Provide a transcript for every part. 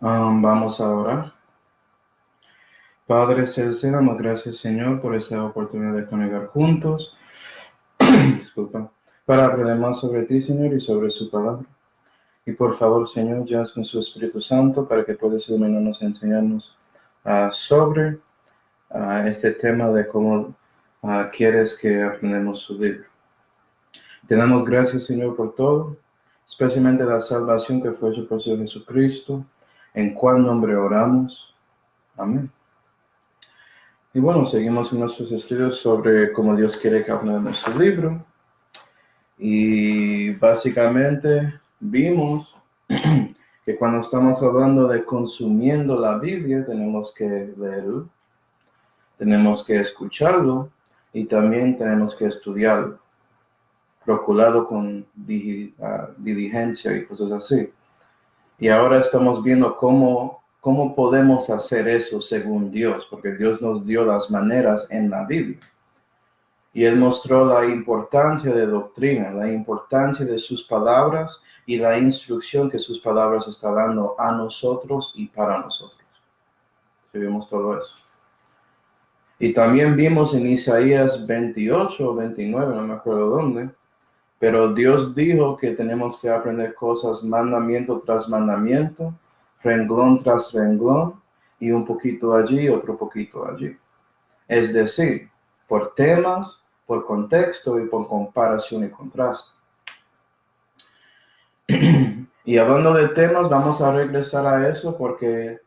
Vamos a orar. Padre Celestial, damos gracias, Señor, por esta oportunidad de congregar juntos. Disculpa. Para aprender más sobre ti, Señor, y sobre su palabra. Y por favor, Señor, llenas con su Espíritu Santo para que puedas iluminarnos y enseñarnos sobre este tema de cómo quieres que aprendamos su libro. Te damos gracias, Señor, por todo, especialmente la salvación que fue hecha por Señor Jesucristo, en cuál nombre oramos. Amén. Y bueno, seguimos en nuestros estudios sobre cómo Dios quiere que hablemos su libro. Y básicamente vimos que cuando estamos hablando de consumiendo la Biblia, tenemos que leerlo, tenemos que escucharlo y también tenemos que estudiarlo, procurarlo con diligencia y cosas así. Y ahora estamos viendo cómo podemos hacer eso según Dios, porque Dios nos dio las maneras en la Biblia. Y Él mostró la importancia de doctrina, la importancia de sus palabras y la instrucción que sus palabras están dando a nosotros y para nosotros. Sí, vimos todo eso. Y también vimos en Isaías 28 o 29, no me acuerdo dónde, pero Dios dijo que tenemos que aprender cosas mandamiento tras mandamiento, renglón tras renglón, y un poquito allí, otro poquito allí. Es decir, por temas, por contexto y por comparación y contraste. Y hablando de temas, vamos a regresar a eso porque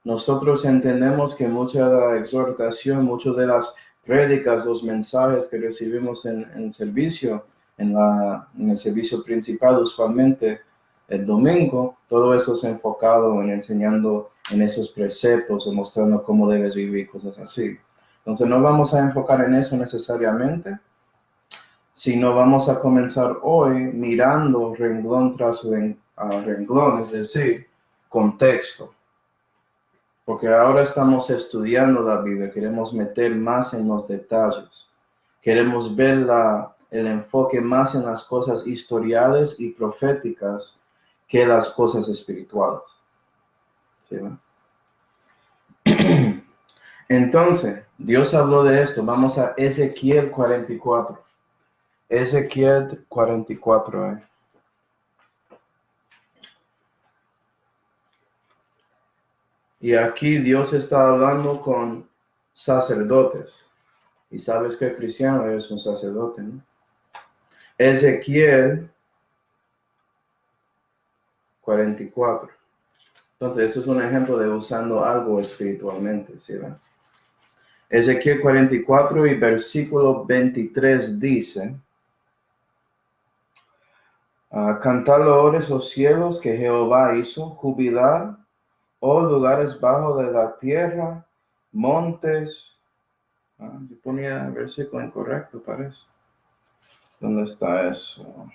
nosotros entendemos que mucha de la exhortación, muchas de las prédicas, los mensajes que recibimos en el servicio, en el servicio principal, usualmente el domingo, todo eso es enfocado en enseñando en esos preceptos o mostrando cómo debes vivir, cosas así. Entonces no vamos a enfocar en eso necesariamente, sino vamos a comenzar hoy mirando renglón tras renglón, es decir, contexto. Porque ahora estamos estudiando la Biblia, queremos meter más en los detalles, queremos ver el enfoque más en las cosas historiales y proféticas que las cosas espirituales. ¿Sí, no? Entonces, Dios habló de esto. Vamos a Ezequiel 44. Ezequiel 44. Y aquí Dios está hablando con sacerdotes. Y sabes que cristiano es un sacerdote, ¿no? Ezequiel 44. Entonces, eso es un ejemplo de usando algo espiritualmente, ¿sí ven? Ezequiel 44 y versículo 23 dice: Cantad loores, oh cielos, que Jehová hizo, jubilar, oh lugares bajos de la tierra, montes. Yo ponía el versículo incorrecto, parece. ¿Dónde está eso?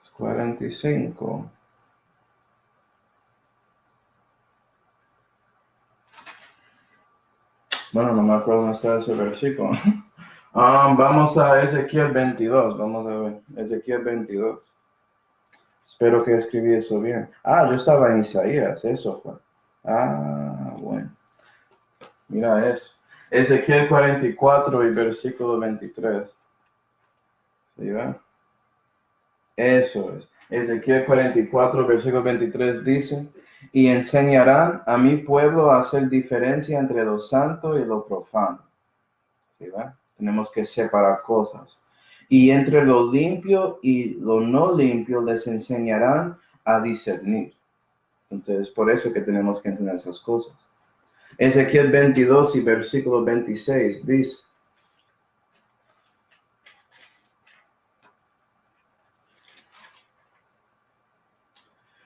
Es 45. Bueno, no me acuerdo dónde está ese versículo. Vamos a Ezequiel 22. Vamos a ver. Ezequiel 22. Espero que escribí eso bien. Yo estaba en Isaías. Eso fue. Bueno. Mira eso. Ezequiel 44 y versículo 23. ¿Sí va? Eso es. Ezequiel 44, versículo 23 dice: Y enseñarán a mi pueblo a hacer diferencia entre lo santo y lo profano. ¿Sí va? Tenemos que separar cosas. Y entre lo limpio y lo no limpio les enseñarán a discernir. Entonces, por eso que tenemos que entender esas cosas. Ezequiel 22 y versículo 26 dice: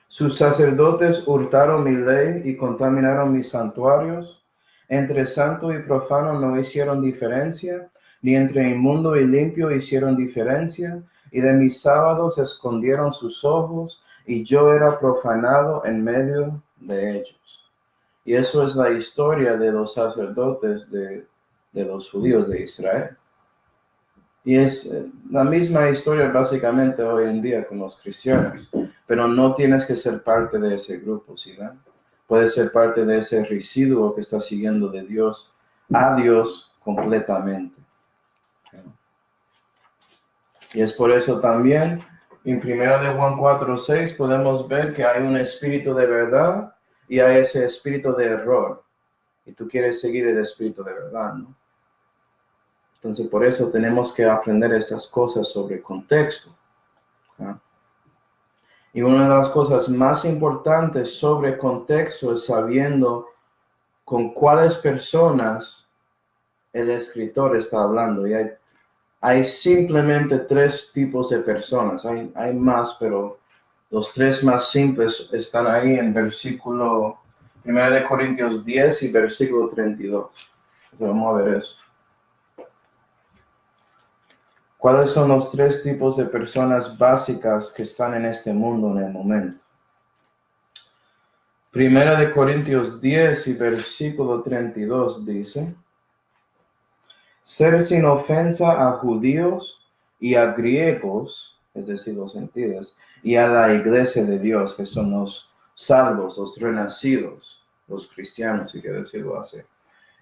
Sus sacerdotes hurtaron mi ley y contaminaron mis santuarios. Entre santo y profano no hicieron diferencia, ni entre inmundo y limpio hicieron diferencia, y de mis sábados escondieron sus ojos, y yo era profanado en medio de ellos. Y eso es la historia de los sacerdotes de los judíos de Israel. Y es la misma historia básicamente hoy en día con los cristianos, pero no tienes que ser parte de ese grupo, ¿sí ven? Puedes ser parte de ese residuo que está siguiendo de Dios a Dios completamente. Y es por eso también, en 1 de Juan 4:6 podemos ver que hay un espíritu de verdad y hay ese espíritu de error. Y tú quieres seguir el espíritu de verdad, ¿no? Entonces, por eso tenemos que aprender estas cosas sobre contexto, ¿no? Y una de las cosas más importantes sobre contexto es sabiendo con cuáles personas el escritor está hablando. Y hay simplemente 3 tipos de personas. Hay más, pero los 3 más simples están ahí en versículo 1 de Corintios 10 y versículo 32. Entonces, vamos a ver eso. ¿Cuáles son los 3 tipos de personas básicas que están en este mundo en el momento? 1 de Corintios 10 y versículo 32 dice: ser sin ofensa a judíos y a griegos, es decir, los gentiles, y a la iglesia de Dios, que son los salvos, los renacidos, los cristianos, si quiero decirlo así.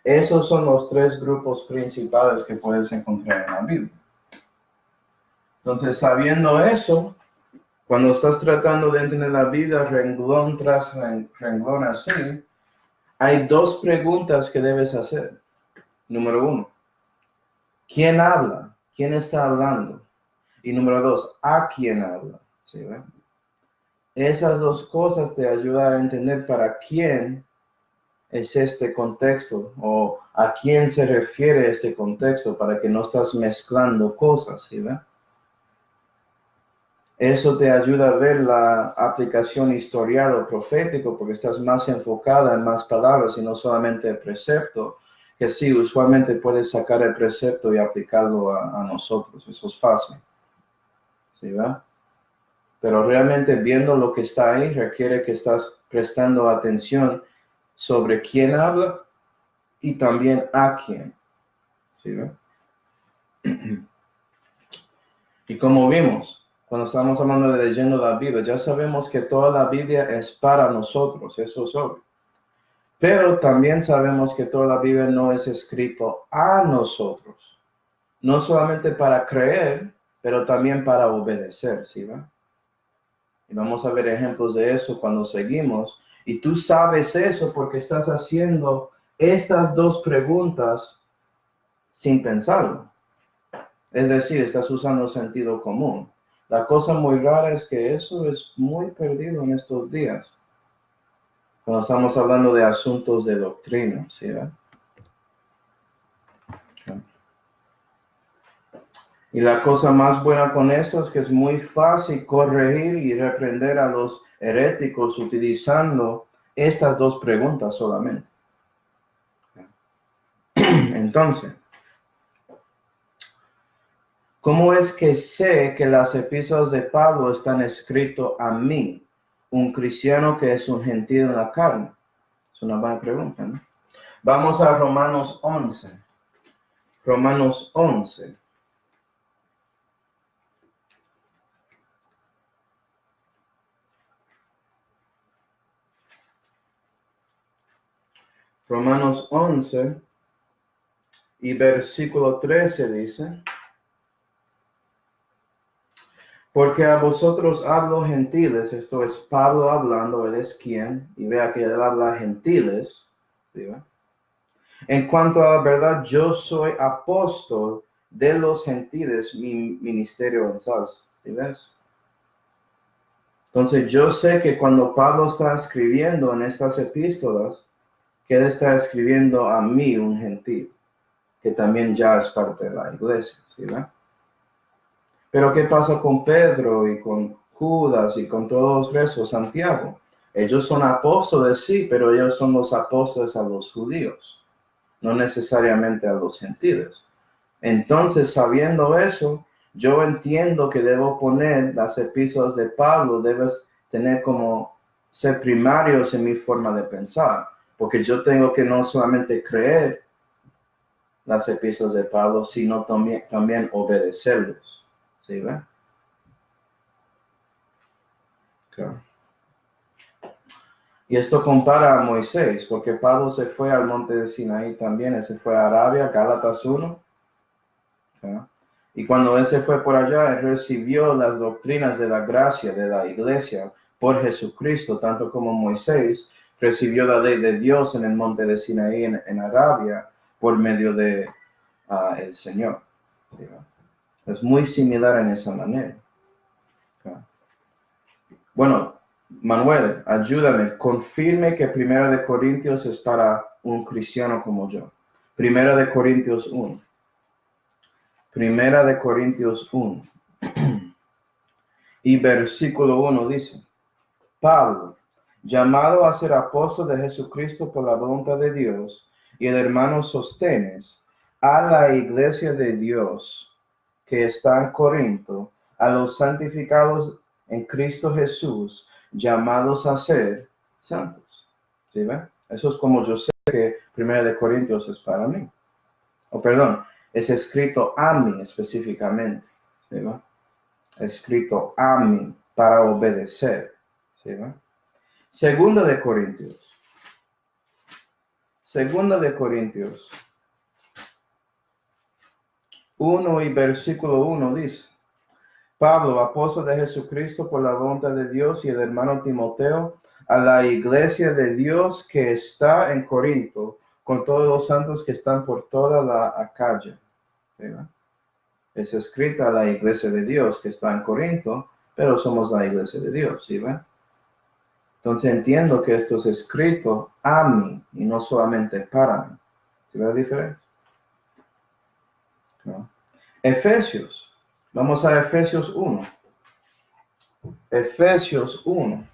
Esos son los 3 grupos principales que puedes encontrar en la Biblia. Entonces, sabiendo eso, cuando estás tratando de entender la Biblia renglón tras renglón así, hay 2 preguntas que debes hacer. Número 1, ¿quién habla? ¿Quién está hablando? Y número 2, ¿a quién habla? ¿Sí, ven? Esas 2 cosas te ayudan a entender para quién es este contexto o a quién se refiere este contexto, para que no estás mezclando cosas, ¿sí, ven? Eso te ayuda a ver la aplicación historial o profético, porque estás más enfocada en más palabras y no solamente el precepto, que sí, usualmente puedes sacar el precepto y aplicarlo a nosotros. Eso es fácil. ¿Sí, va? Pero realmente viendo lo que está ahí requiere que estás prestando atención sobre quién habla y también a quién. ¿Sí, va? Y como vimos, cuando estamos hablando de leyendo la Biblia, ya sabemos que toda la Biblia es para nosotros, eso es obvio. Pero también sabemos que toda la Biblia no es escrito a nosotros. No solamente para creer, pero también para obedecer, ¿sí va? Y vamos a ver ejemplos de eso cuando seguimos. Y tú sabes eso porque estás haciendo estas 2 preguntas sin pensarlo. Es decir, estás usando sentido común. La cosa muy rara es que eso es muy perdido en estos días, cuando estamos hablando de asuntos de doctrina, ¿sí? Y la cosa más buena con esto es que es muy fácil corregir y reprender a los heréticos utilizando estas 2 preguntas solamente. Entonces, ¿cómo es que sé que las epístolas de Pablo están escritas a mí, un cristiano que es un gentil en la carne? Es una buena pregunta, ¿no? Vamos a Romanos 11. Romanos 11. Romanos 11 y versículo 13 dice: porque a vosotros hablo gentiles, esto es Pablo hablando, él es quien, y vea que él habla gentiles, ¿sí? En cuanto a la verdad, yo soy apóstol de los gentiles, mi ministerio en salsa, ¿sí ves? Entonces yo sé que cuando Pablo está escribiendo en estas epístolas, que él está escribiendo a mí, un gentil, que también ya es parte de la iglesia, ¿sí ves? Pero ¿qué pasa con Pedro y con Judas y con todos esos, Santiago? Ellos son apóstoles, sí, pero ellos son los apóstoles a los judíos, no necesariamente a los gentiles. Entonces, sabiendo eso, yo entiendo que debo poner las epístolas de Pablo, debes tener como ser primarios en mi forma de pensar, porque yo tengo que no solamente creer las epístolas de Pablo, sino también obedecerlos. ¿Sí ven? Okay. Y esto compara a Moisés, porque Pablo se fue al monte de Sinaí también, él se fue a Arabia, Gálatas 1. Okay. Y cuando él se fue por allá, él recibió las doctrinas de la gracia de la iglesia por Jesucristo, tanto como Moisés recibió la ley de Dios en el monte de Sinaí en Arabia por medio de el Señor. ¿Sí? Es muy similar en esa manera. Okay. Bueno, Manuel, ayúdame, confirme que 1 Corintios es para un cristiano como yo. 1 Corintios 1. 1 Corintios 1. Y versículo 1 dice, Pablo, llamado a ser apóstol de Jesucristo por la voluntad de Dios, y el hermano Sostenes, a la iglesia de Dios que está en Corinto, a los santificados en Cristo Jesús, llamados a ser santos. ¿Sí ven? Eso es como yo sé que 1 Corintios es para mí. Perdón, es escrito a mí específicamente. ¿Sí ven? Escrito a mí para obedecer. ¿Sí ven? Segunda de Corintios 1 y versículo 1 dice, Pablo, apóstol de Jesucristo por la voluntad de Dios, y el hermano Timoteo, a la iglesia de Dios que está en Corinto, con todos los santos que están por toda la Acaya. ¿Sí, no? Es escrita a la iglesia de Dios que está en Corinto, pero somos la iglesia de Dios, ¿sí ven? Entonces entiendo que esto es escrito a mí y no solamente para mí. ¿Sí ve la diferencia? ¿No? Efesios. Vamos a Efesios 1. Efesios 1.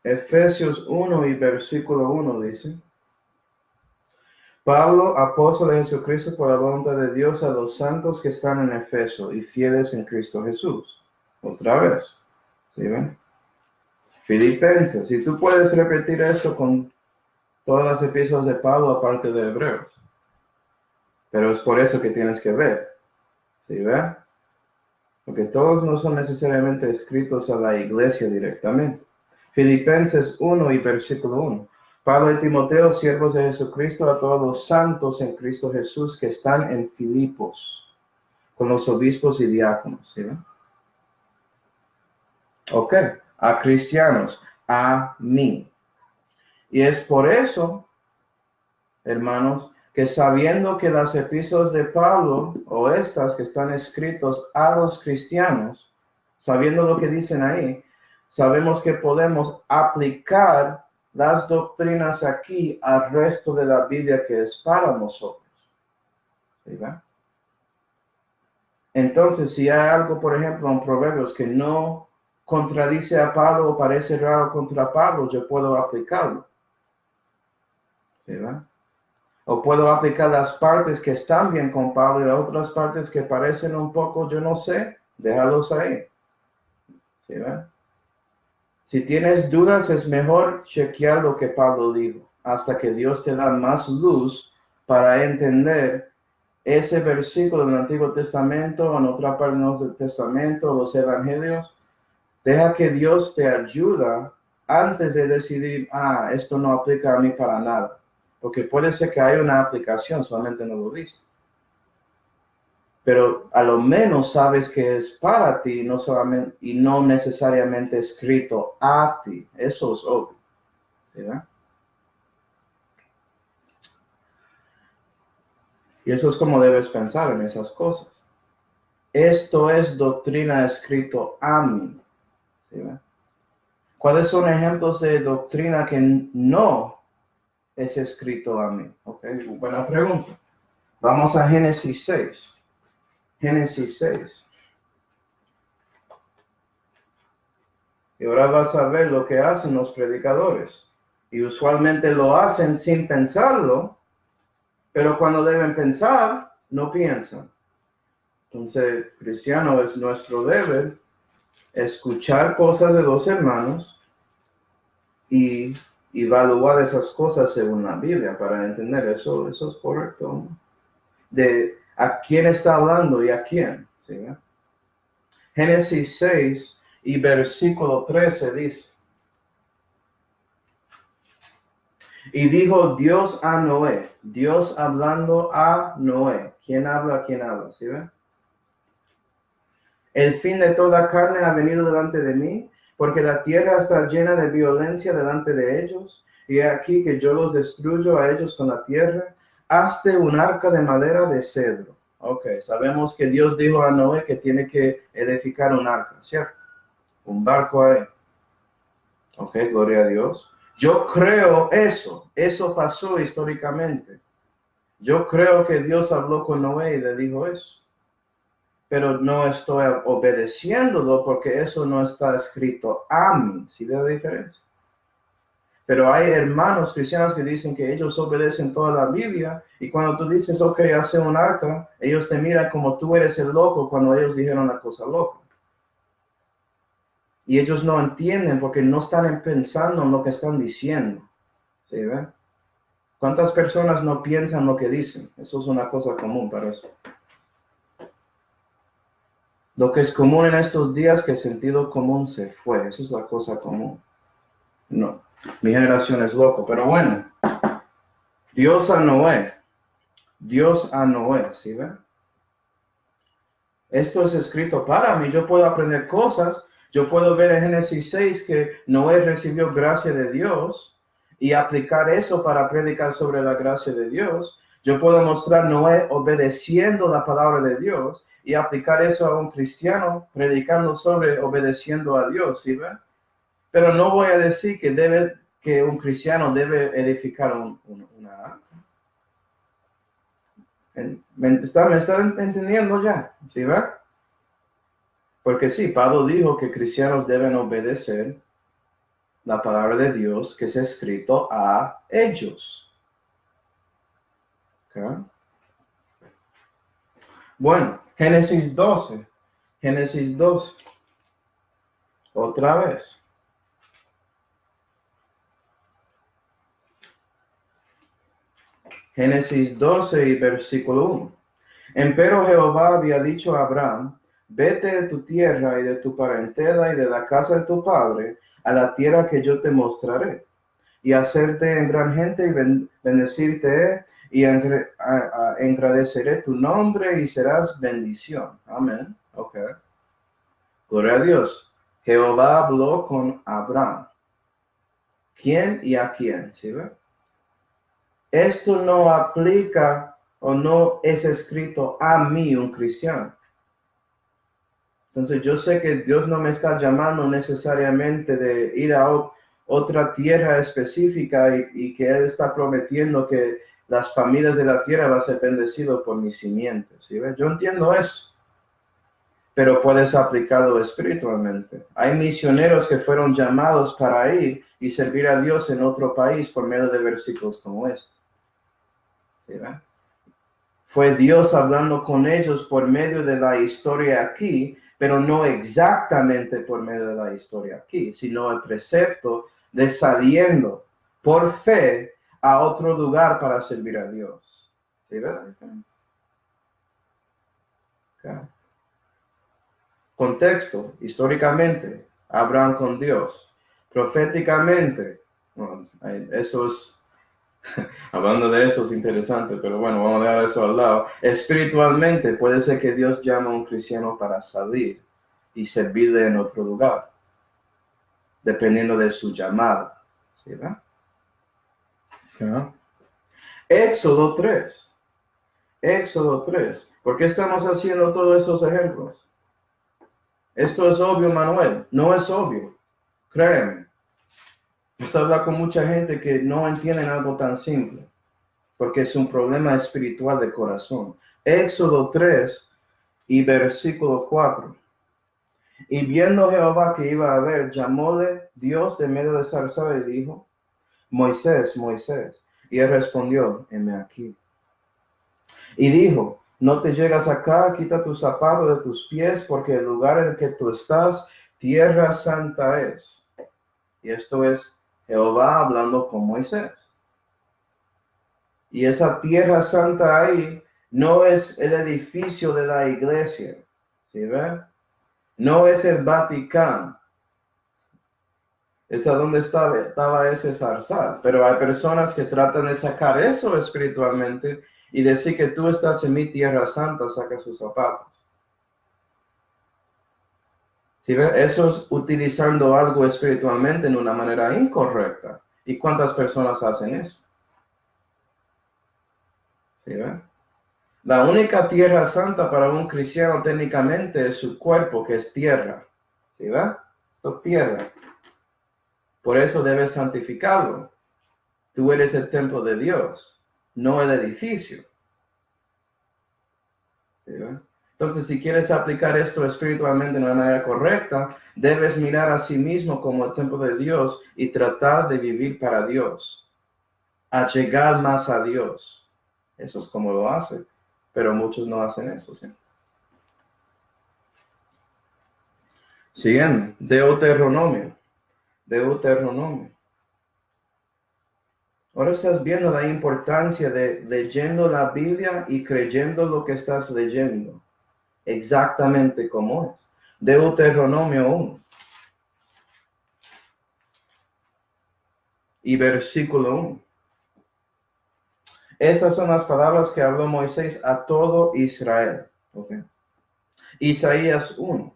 Efesios 1 y versículo 1 dice, Pablo, apóstol de Jesucristo por la voluntad de Dios, a los santos que están en Efeso y fieles en Cristo Jesús. Otra vez. ¿Sí ven? Filipenses. Y tú puedes repetir esto con todas las epístolas de Pablo aparte de Hebreos. Pero es por eso que tienes que ver. ¿Sí ven? Porque todos no son necesariamente escritos a la iglesia directamente. Filipenses 1 y versículo 1. Pablo y Timoteo, siervos de Jesucristo, a todos los santos en Cristo Jesús que están en Filipos, con los obispos y diáconos. ¿Sí ven? Ok, a cristianos, a mí. Y es por eso, hermanos, que sabiendo que las epístolas de Pablo, o estas que están escritos a los cristianos, sabiendo lo que dicen ahí, sabemos que podemos aplicar las doctrinas aquí al resto de la Biblia que es para nosotros. ¿Sí, va? Entonces, si hay algo, por ejemplo, en Proverbios que no contradice a Pablo o parece raro contra Pablo, yo puedo aplicarlo. ¿Sí, va? O puedo aplicar las partes que están bien con Pablo y las otras partes que parecen un poco, yo no sé, déjalos ahí. ¿Sí, va? Si tienes dudas, es mejor chequear lo que Pablo dijo, hasta que Dios te da más luz para entender ese versículo del Antiguo Testamento o en otra parte del Nuevo Testamento, los Evangelios. Deja que Dios te ayude antes de decidir, esto no aplica a mí para nada. Porque puede ser que haya una aplicación, solamente no lo viste. Pero a lo menos sabes que es para ti no solamente, y no necesariamente escrito a ti. Eso es obvio. ¿Sí, ¿verdad? Y eso es como debes pensar en esas cosas. Esto es doctrina escrito a mí. ¿Sí, ¿verdad? ¿Cuáles son ejemplos de doctrina que no es escrito a mí? Okay, buena pregunta. Vamos a Génesis 6. Génesis 6. Y ahora vas a ver lo que hacen los predicadores. Y usualmente lo hacen sin pensarlo, pero cuando deben pensar, no piensan. Entonces, cristiano, es nuestro deber escuchar cosas de los hermanos y evaluar esas cosas según la Biblia para entender eso es correcto, ¿no? De a quién está hablando y a quién, ¿sí? Génesis 6 y versículo 13 dice: y dijo Dios a Noé, Dios hablando a Noé. ¿Quién habla? ¿Quién habla? ¿Sí ven? El fin de toda carne ha venido delante de mí, porque la tierra está llena de violencia delante de ellos, y he aquí que yo los destruyo a ellos con la tierra. Hazte un arca de madera de cedro. Ok, sabemos que Dios dijo a Noé que tiene que edificar un arca, ¿cierto? Un barco ahí. Ok, gloria a Dios. Yo creo eso pasó históricamente. Yo creo que Dios habló con Noé y le dijo eso. Pero no estoy obedeciéndolo porque eso no está escrito a mí. ¿Sí ve la diferencia? Pero hay hermanos cristianos que dicen que ellos obedecen toda la Biblia y cuando tú dices, ok, hace un arca, ellos te miran como tú eres el loco cuando ellos dijeron la cosa loca. Y ellos no entienden porque no están pensando en lo que están diciendo. ¿Sí ve? ¿Cuántas personas no piensan lo que dicen? Eso es una cosa común para eso. Lo que es común en estos días es que el sentido común se fue. Esa es la cosa común. No, mi generación es loco. Pero bueno, Dios a Noé, ¿sí ven? Esto es escrito para mí. Yo puedo aprender cosas. Yo puedo ver en Génesis 6 que Noé recibió gracia de Dios y aplicar eso para predicar sobre la gracia de Dios. Yo puedo mostrar Noé obedeciendo la palabra de Dios y aplicar eso a un cristiano predicando sobre obedeciendo a Dios, ¿sí ven? Pero no voy a decir que un cristiano debe edificar una... ¿Me está entendiendo ya? ¿Sí ven? Porque sí, Pablo dijo que cristianos deben obedecer la palabra de Dios que es escrito a ellos. ¿Okay? Bueno, Génesis 12. Otra vez. Génesis 12 y versículo 1. Empero Jehová había dicho a Abraham: vete de tu tierra y de tu parentela y de la casa de tu padre a la tierra que yo te mostraré, y hacerte en gran gente y bendecirte y engrandeceré tu nombre y serás bendición. Amén. Ok. Gloria a Dios. Jehová habló con Abraham. ¿Quién y a quién? ¿Sí ve? Esto no aplica o no es escrito a mí, un cristiano. Entonces yo sé que Dios no me está llamando necesariamente de ir a otra tierra específica y que Él está prometiendo que las familias de la tierra van a ser bendecidas por mi simiente. ¿Sí ves? Yo entiendo eso, pero puedes aplicarlo espiritualmente. Hay misioneros que fueron llamados para ir y servir a Dios en otro país por medio de versículos como este. ¿Sí ves? Fue Dios hablando con ellos por medio de la historia aquí, pero no exactamente por medio de la historia aquí, sino el precepto de saliendo por fe a otro lugar para servir a Dios. ¿Sí ves la diferencia? Okay. Contexto, históricamente, Abraham con Dios. Proféticamente, bueno, eso es... Hablando de eso es interesante, pero bueno, vamos a dejar eso al lado. Espiritualmente puede ser que Dios llame a un cristiano para salir y servirle en otro lugar, dependiendo de su llamado. ¿Sí, verdad? Okay. Éxodo 3. Éxodo 3. ¿Por qué estamos haciendo todos esos ejemplos? Esto es obvio, Manuel. No es obvio. Créeme. Vas a hablar con mucha gente que no entienden algo tan simple, porque es un problema espiritual de corazón. Éxodo 3 y versículo 4. Y viendo Jehová que iba a ver, llamóle Dios de medio de zarzal y dijo: Moisés, Moisés. Y él respondió: heme aquí. Y dijo: No te llegas acá, quita tus zapatos de tus pies, porque el lugar en el que tú estás, tierra santa es. Y esto es Jehová hablando con Moisés. Y esa tierra santa ahí no es el edificio de la iglesia, ¿sí ven? No es el Vaticano. Es a donde estaba ese zarzal. Pero hay personas que tratan de sacar eso espiritualmente y decir que tú estás en mi tierra santa, saca sus zapatos. ¿Sí ven? Eso es utilizando algo espiritualmente en una manera incorrecta. ¿Y cuántas personas hacen eso? ¿Sí ven? La única tierra santa para un cristiano técnicamente es su cuerpo, que es tierra. ¿Sí ven? Esto es tierra. Por eso debes santificarlo. Tú eres el templo de Dios, no el edificio. ¿Sí ven? Entonces, si quieres aplicar esto espiritualmente de una manera correcta, debes mirar a sí mismo como el templo de Dios y tratar de vivir para Dios, a llegar más a Dios. Eso es como lo hace, pero muchos no hacen eso, ¿sí? Siguiendo, Deuteronomio. Ahora estás viendo la importancia de leyendo la Biblia y creyendo lo que estás leyendo, exactamente como es. Deuteronomio 1 y versículo 1. Estas son las palabras que habló Moisés a todo Israel. Okay. Isaías 1.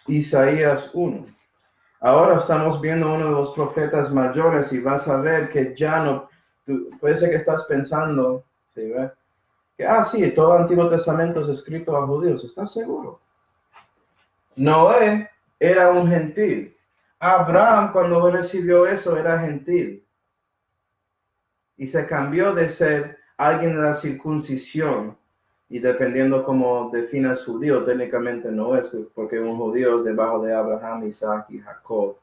Isaías 1. Ahora estamos viendo uno de los profetas mayores y vas a ver que ya no, puede ser que estás pensando, ¿sí, ve? Que, sí, todo el Antiguo Testamento es escrito a judíos, ¿estás seguro? Noé era un gentil. Abraham, cuando recibió eso, era gentil. Y se cambió de ser alguien de la circuncisión. Y dependiendo cómo definas judío, técnicamente no es, porque un judío es debajo de Abraham, Isaac y Jacob.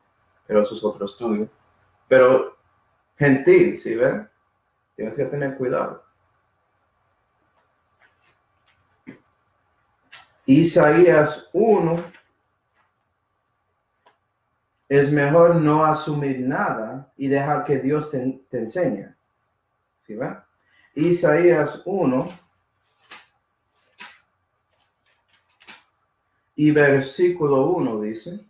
Pero eso es otro estudio. Pero gentil, ¿sí ven? Tienes que tener cuidado. Isaías 1. Es mejor no asumir nada y dejar que Dios te enseñe. ¿Sí ven? Isaías 1 y versículo 1 dice: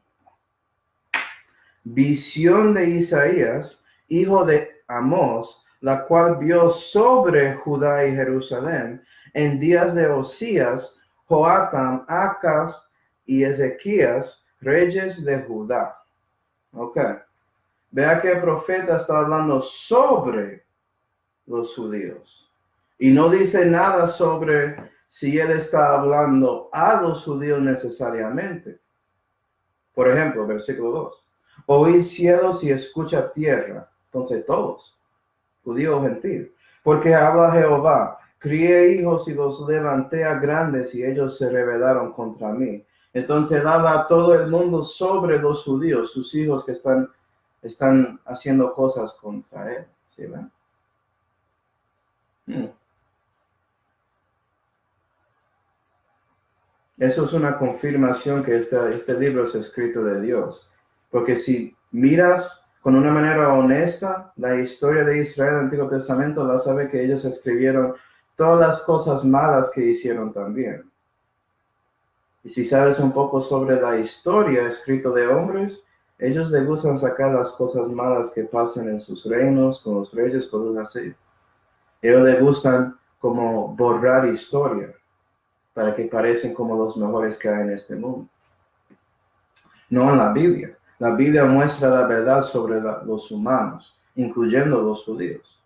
visión de Isaías, hijo de Amós, la cual vio sobre Judá y Jerusalén en días de Osías, Joatam, Acaz y Ezequías, reyes de Judá. Ok. Vea que el profeta está hablando sobre los judíos. Y no dice nada sobre si él está hablando a los judíos necesariamente. Por ejemplo, versículo 2. Oíd cielos y escucha tierra. Entonces todos, judío o gentil. Porque habla Jehová, crié hijos y los levanté a grandes y ellos se rebelaron contra mí. Entonces habla a todo el mundo sobre los judíos, sus hijos que están haciendo cosas contra él. ¿Sí ven? Eso es una confirmación que este libro es escrito de Dios. Porque si miras con una manera honesta la historia de Israel en el Antiguo Testamento, vas a ver que ellos escribieron todas las cosas malas que hicieron también. Y si sabes un poco sobre la historia escrita de hombres, ellos les gustan sacar las cosas malas que pasan en sus reinos, con los reyes, cosas así. Ellos les gustan como borrar historia para que parecen como los mejores que hay en este mundo. No en la Biblia. La Biblia muestra la verdad sobre los humanos, incluyendo los judíos.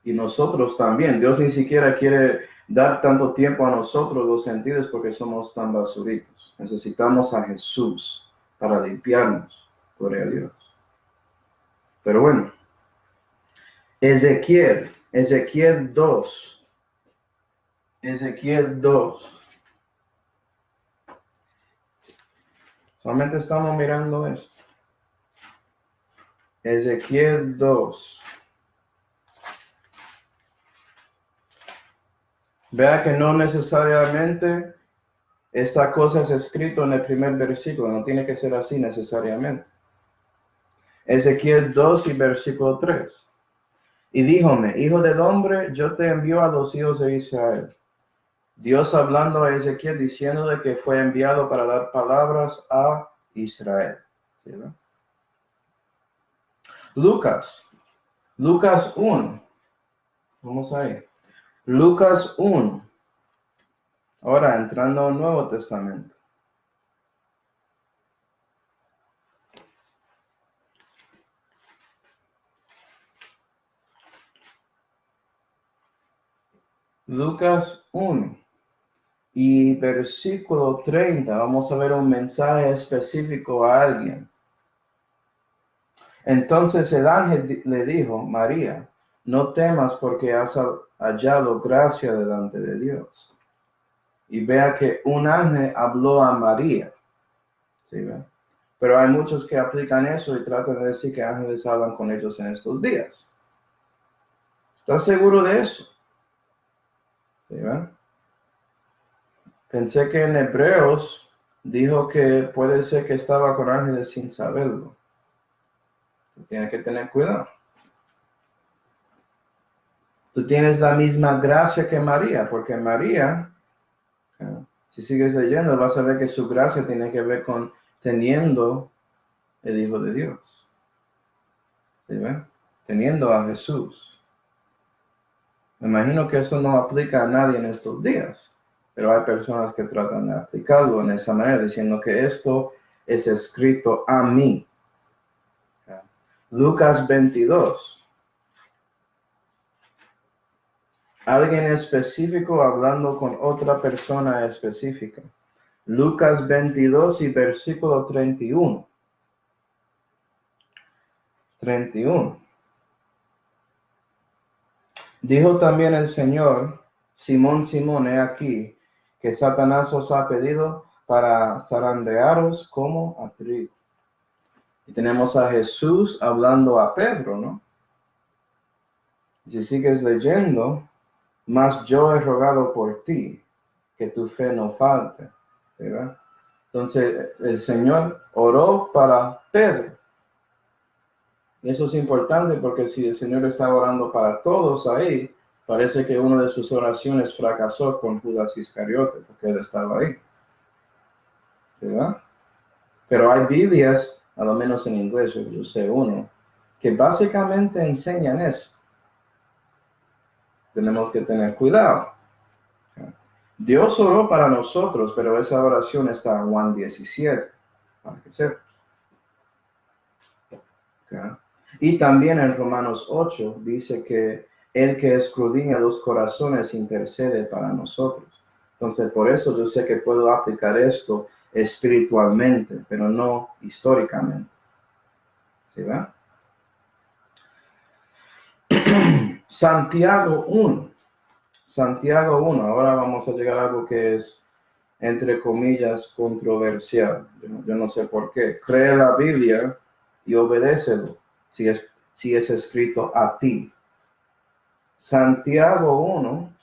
Y nosotros también. Dios ni siquiera quiere dar tanto tiempo a nosotros los gentiles porque somos tan basuritos. Necesitamos a Jesús para limpiarnos, gloria a Dios. Pero bueno, Ezequiel 2. Ezequiel 2. Solamente estamos mirando esto. Ezequiel 2. Vea que no necesariamente esta cosa es escrito en el primer versículo, no tiene que ser así necesariamente. Ezequiel 2 y versículo 3. Y díjome, hijo del hombre, yo te envío a los hijos de Israel. Dios hablando a Ezequiel diciéndole que fue enviado para dar palabras a Israel. ¿Sí, no? Lucas 1. Vamos ahí. Lucas 1. Ahora entrando al Nuevo Testamento. Lucas 1 y versículo 30. Vamos a ver un mensaje específico a alguien. Entonces el ángel le dijo, María, no temas porque has hallado gracia delante de Dios. Y vea que un ángel habló a María. ¿Sí, ve? Pero hay muchos que aplican eso y tratan de decir que ángeles hablan con ellos en estos días. ¿Estás seguro de eso? ¿Sí, ve? Pensé que en Hebreos dijo que puede ser que estaba con ángeles sin saberlo. Tienes que tener cuidado. Tú tienes la misma gracia que María, porque María, si sigues leyendo, vas a ver que su gracia tiene que ver con teniendo el Hijo de Dios. ¿Sí, ve? Teniendo a Jesús. Me imagino que eso no aplica a nadie en estos días, pero hay personas que tratan de aplicarlo en esa manera, diciendo que esto es escrito a mí. Lucas 22. Alguien específico hablando con otra persona específica. Lucas 22 y versículo 31. 31. Dijo también el Señor, Simón, Simón, he aquí, que Satanás os ha pedido para zarandearos como a trigo. Y tenemos a Jesús hablando a Pedro, ¿no? Si sigues leyendo, mas yo he rogado por ti, que tu fe no falte. ¿Verdad? Entonces, el Señor oró para Pedro. Y eso es importante porque si el Señor está orando para todos ahí, parece que una de sus oraciones fracasó con Judas Iscariote, porque él estaba ahí. ¿Verdad? Pero hay Biblias, a lo menos en inglés, yo sé uno, que básicamente enseñan eso. Tenemos que tener cuidado. Dios oró para nosotros, pero esa oración está en Juan 17, para que sepas. Okay. Y también en Romanos 8 dice que el que escudriña los corazones intercede para nosotros. Entonces, por eso yo sé que puedo aplicar esto espiritualmente, pero no históricamente. ¿Sí va? Santiago 1. Santiago 1. Ahora vamos a llegar a algo que es, entre comillas, controversial. Yo no sé por qué. Cree la Biblia y obedécelo si es escrito a ti. Santiago 1,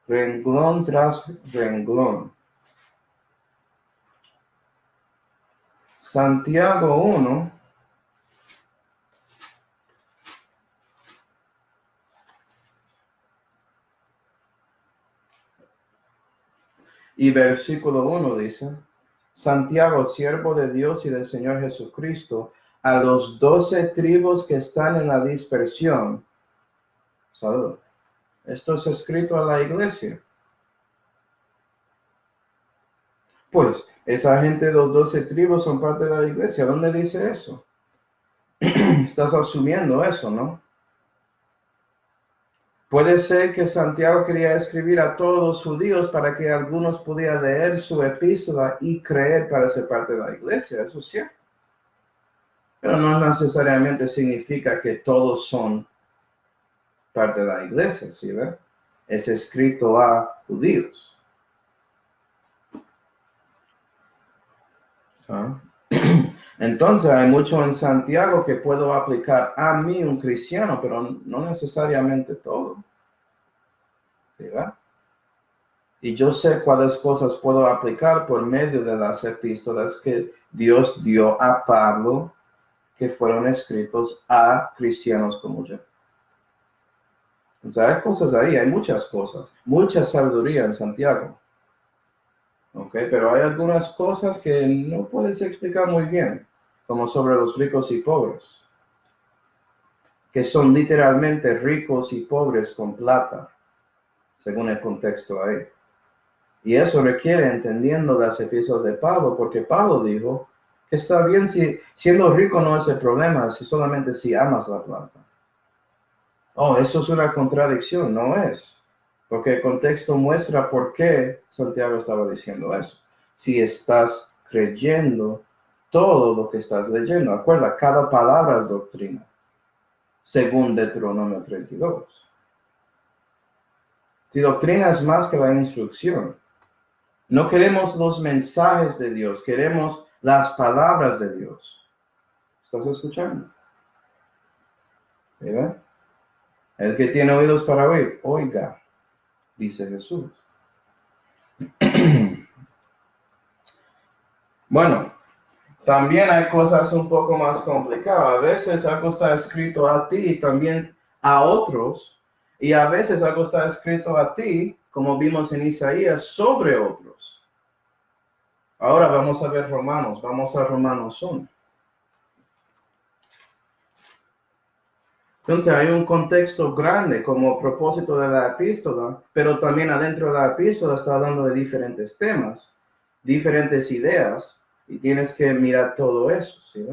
renglón tras renglón. Santiago 1, y versículo 1 dice, Santiago, siervo de Dios y del Señor Jesucristo, a los 12 tribus que están en la dispersión. Salud. Esto es escrito a la iglesia. Pues, esa gente de los 12 tribus son parte de la iglesia. ¿Dónde dice eso? Estás asumiendo eso, ¿no? Puede ser que Santiago quería escribir a todos los judíos para que algunos pudieran leer su epístola y creer para ser parte de la iglesia, eso es cierto. Pero no necesariamente significa que todos son parte de la iglesia, ¿sí ve? Es escrito a judíos. ¿Ah? Entonces hay mucho en Santiago que puedo aplicar a mí, un cristiano, pero no necesariamente todo. ¿Sí, va? Y yo sé cuáles cosas puedo aplicar por medio de las epístolas que Dios dio a Pablo, que fueron escritos a cristianos como yo. O sea, hay cosas ahí, hay muchas cosas, mucha sabiduría en Santiago. ¿Ok? Pero hay algunas cosas que no puedes explicar muy bien, como sobre los ricos y pobres, que son literalmente ricos y pobres con plata, según el contexto ahí. Y eso requiere entendiendo las epístolas de Pablo, porque Pablo dijo que está bien si siendo rico no es el problema, si solamente si amas la plata. Oh, eso es una contradicción, no es. Porque el contexto muestra por qué Santiago estaba diciendo eso. Si estás creyendo todo lo que estás leyendo, acuerda, cada palabra es doctrina, según Deuteronomio 32. Si doctrina es más que la instrucción, no queremos los mensajes de Dios, queremos las palabras de Dios. ¿Estás escuchando? ¿Sí, ven? El que tiene oídos para oír, oiga, dice Jesús. Bueno, también hay cosas un poco más complicadas. A veces algo está escrito a ti y también a otros, y a veces algo está escrito a ti, como vimos en Isaías, sobre otros. Ahora vamos a ver Romanos, vamos a Romanos 1. Entonces hay un contexto grande como propósito de la epístola, pero también adentro de la epístola está hablando de diferentes temas, diferentes ideas, y tienes que mirar todo eso, ¿sí?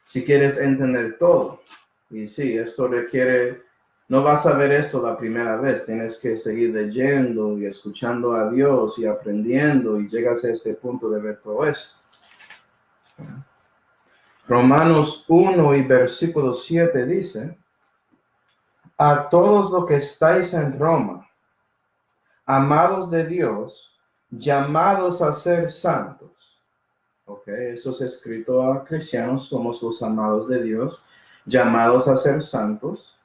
Si quieres entender todo. Y sí, esto requiere, no vas a ver esto la primera vez, tienes que seguir leyendo y escuchando a Dios y aprendiendo y llegas a este punto de ver todo esto. Romanos 1 y versículo 7 dice: a todos los que estáis en Roma, amados de Dios, llamados a ser santos. Ok, eso es escrito a cristianos, somos los amados de Dios, llamados a ser santos,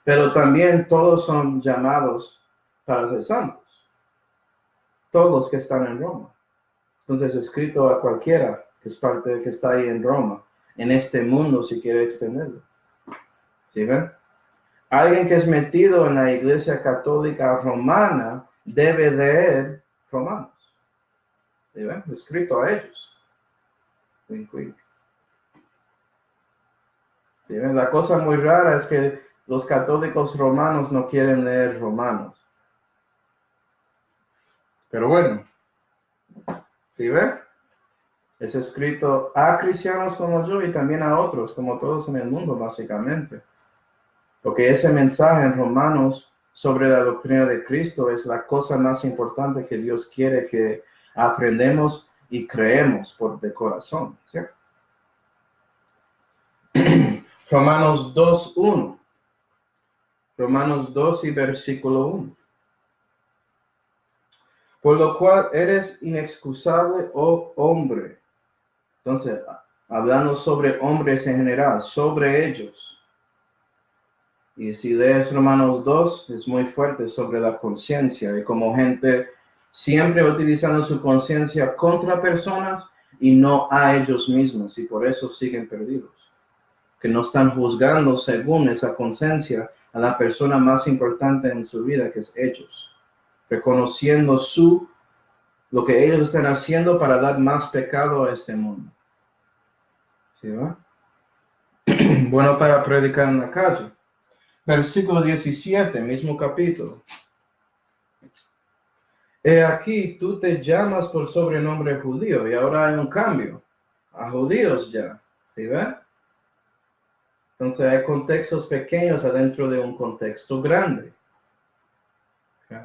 pero también todos son llamados para ser santos, todos los que están en Roma. Entonces, escrito a cualquiera que es parte que está ahí en Roma, en este mundo, si quiere extenderlo. ¿Sí ven? Alguien que es metido en la Iglesia Católica Romana debe leer Romanos. ¿Sí ven? Escrito a ellos. Wink, wink. ¿Sí ven? La cosa muy rara es que los católicos romanos no quieren leer Romanos. Pero bueno, ¿sí ven? Es escrito a cristianos como yo y también a otros, como todos en el mundo, básicamente. Porque ese mensaje en Romanos sobre la doctrina de Cristo es la cosa más importante que Dios quiere que aprendemos y creemos de corazón, ¿cierto? Romanos 2:1. Romanos 2 y versículo 1. Por lo cual eres inexcusable, oh hombre. Entonces, hablando sobre hombres en general, sobre ellos. Y si lees Romanos 2, es muy fuerte sobre la conciencia y como gente siempre utilizando su conciencia contra personas y no a ellos mismos, y por eso siguen perdidos. Que no están juzgando según esa conciencia a la persona más importante en su vida, que es ellos. Reconociendo lo que ellos están haciendo para dar más pecado a este mundo. ¿Sí va? Bueno, para predicar en la calle. Versículo 17, mismo capítulo. Aquí tú te llamas por sobrenombre judío y ahora hay un cambio a judíos ya, ¿sí ve? Entonces hay contextos pequeños adentro de un contexto grande. ¿Okay?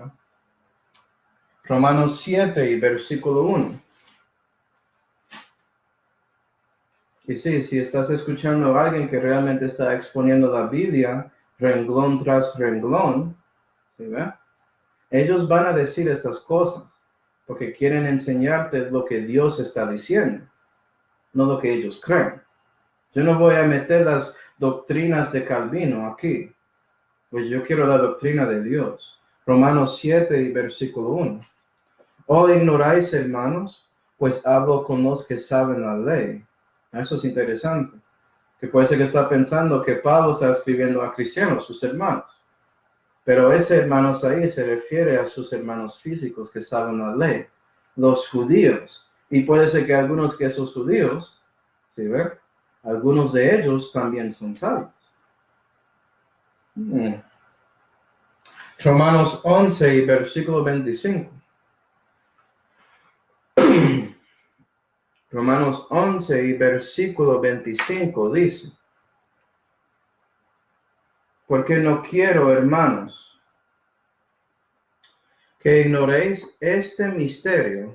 Romanos 7 y versículo 1. Y sí, si estás escuchando a alguien que realmente está exponiendo la Biblia, renglón tras renglón, ¿sí ve? Ellos van a decir estas cosas porque quieren enseñarte lo que Dios está diciendo, no lo que ellos creen. Yo no voy a meter las doctrinas de Calvino aquí. Pues yo quiero la doctrina de Dios. Romanos 7 y versículo 1. ¿O ignoráis, hermanos? Pues hablo con los que saben la ley. Eso es interesante. Que puede ser que está pensando que Pablo está escribiendo a cristianos, sus hermanos. Pero ese hermanos ahí se refiere a sus hermanos físicos que saben la ley, los judíos. Y puede ser que algunos de esos judíos, ¿sí ve? Algunos de ellos también son sabios. Romanos 11 y versículo 25. Romanos 11 y versículo 25 dice: porque no quiero, hermanos, que ignoréis este misterio,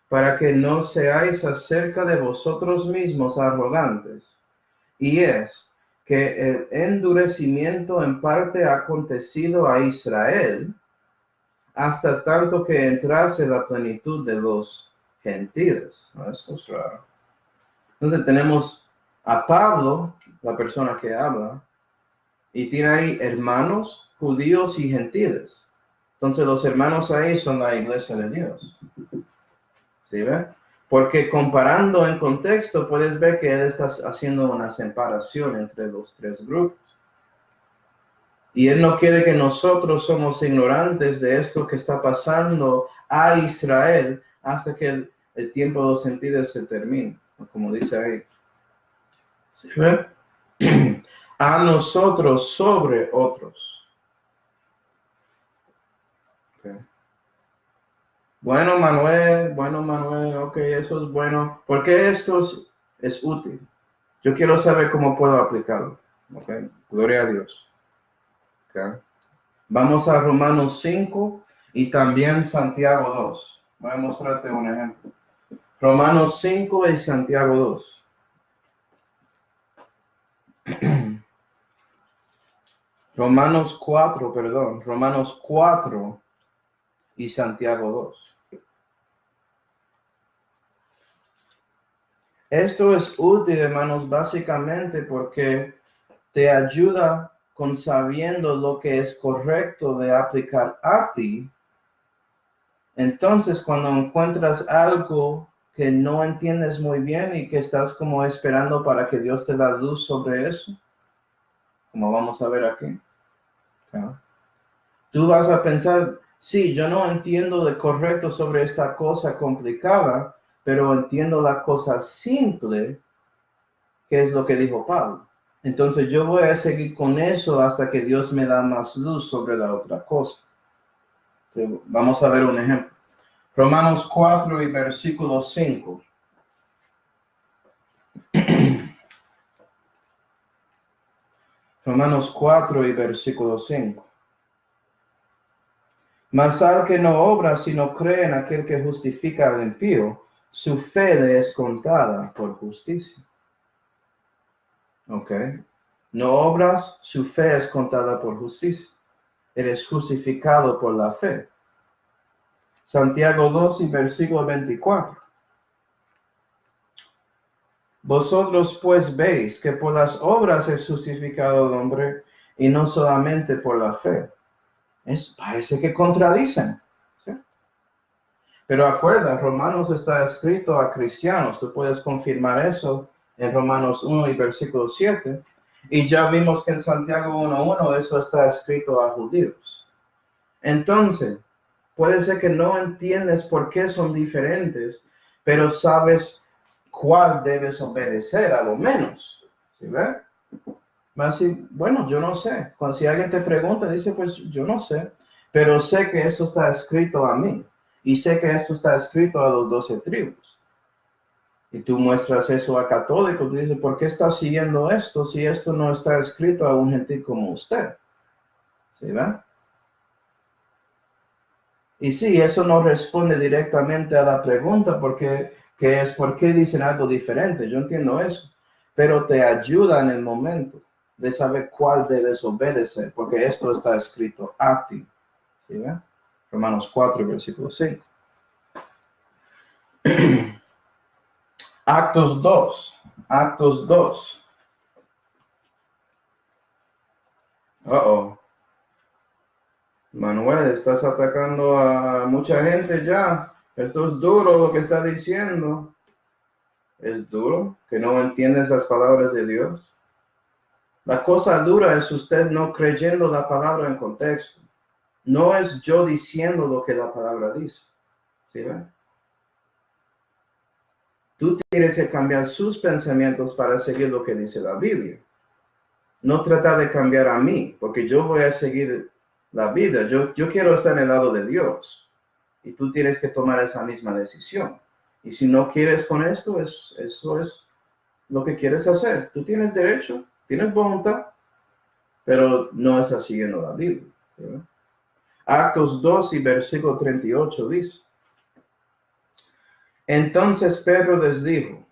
para que no seáis acerca de vosotros mismos arrogantes. Y es que el endurecimiento en parte ha acontecido a Israel, hasta tanto que entrase la plenitud de los gentiles. Eso es raro. Entonces tenemos a Pablo, la persona que habla, y tiene ahí hermanos judíos y gentiles. Entonces los hermanos ahí son la iglesia de Dios. ¿Sí ve? Porque comparando en contexto, puedes ver que él está haciendo una separación entre los tres grupos. Y él no quiere que nosotros somos ignorantes de esto que está pasando a Israel hasta que el tiempo de los gentiles se termine, como dice ahí. ¿Sí ve? A nosotros sobre otros. Okay. Bueno, Manuel, ok, eso es bueno. Porque esto es útil. Yo quiero saber cómo puedo aplicarlo. Ok, gloria a Dios. Okay. Vamos a Romanos 5 y también Santiago 2. Voy a mostrarte un ejemplo. Romanos 5 y Santiago 2. Romanos 4 y Santiago 2. Esto es útil, hermanos, básicamente porque te ayuda con sabiendo lo que es correcto de aplicar a ti. Entonces, cuando encuentras algo que no entiendes muy bien y que estás como esperando para que Dios te da luz sobre eso, como vamos a ver aquí, ¿no? Tú vas a pensar, sí, yo no entiendo de correcto sobre esta cosa complicada, pero entiendo la cosa simple, que es lo que dijo Pablo. Entonces yo voy a seguir con eso hasta que Dios me da más luz sobre la otra cosa. Entonces, vamos a ver un ejemplo. Romanos 4 y versículo 5. Romanos 4 y versículo 5. Mas al que no obra, sino cree en aquel que justifica al impío, su fe le es contada por justicia. Ok. No obras, su fe es contada por justicia. Eres justificado por la fe. Santiago 2 y versículo 24. Vosotros pues veis que por las obras es justificado el hombre y no solamente por la fe. Parece que contradicen. ¿Sí? Pero acuerda, Romanos está escrito a cristianos. Tú puedes confirmar eso en Romanos 1 y versículo 7. Y ya vimos que en Santiago 1:1 eso está escrito a judíos. Entonces, puede ser que no entiendes por qué son diferentes, pero sabes cuál debes obedecer a lo menos. ¿Sí ves? Más si, bueno, yo no sé. Cuando si alguien te pregunta, dice, pues yo no sé, pero sé que esto está escrito a mí. Y sé que esto está escrito a los 12 tribus. Y tú muestras eso a católicos, tú dices, ¿por qué estás siguiendo esto si esto no está escrito a un gentil como usted? ¿Sí ven? Y sí, eso no responde directamente a la pregunta porque que es por qué dicen algo diferente. Yo entiendo eso, pero te ayuda en el momento de saber cuál debes obedecer, porque esto está escrito a ti. ¿Sí ven? Romanos 4, versículo 5. Actos 2. Actos 2. Uh-oh. Manuel, estás atacando a mucha gente ya. Esto es duro lo que está diciendo. Es duro que no entiendes las palabras de Dios. La cosa dura es usted no creyendo la palabra en contexto. No es yo diciendo lo que la palabra dice. ¿Sí ven? Tú tienes que cambiar sus pensamientos para seguir lo que dice la Biblia. No trata de cambiar a mí, porque yo voy a seguir la Biblia. Yo quiero estar en el lado de Dios. Y tú tienes que tomar esa misma decisión. Y si no quieres con esto, eso es lo que quieres hacer. Tú tienes derecho, tienes voluntad, pero no estás siguiendo la Biblia. ¿Sí? Actos 2 y versículo 38 dice: Entonces Pedro les dijo: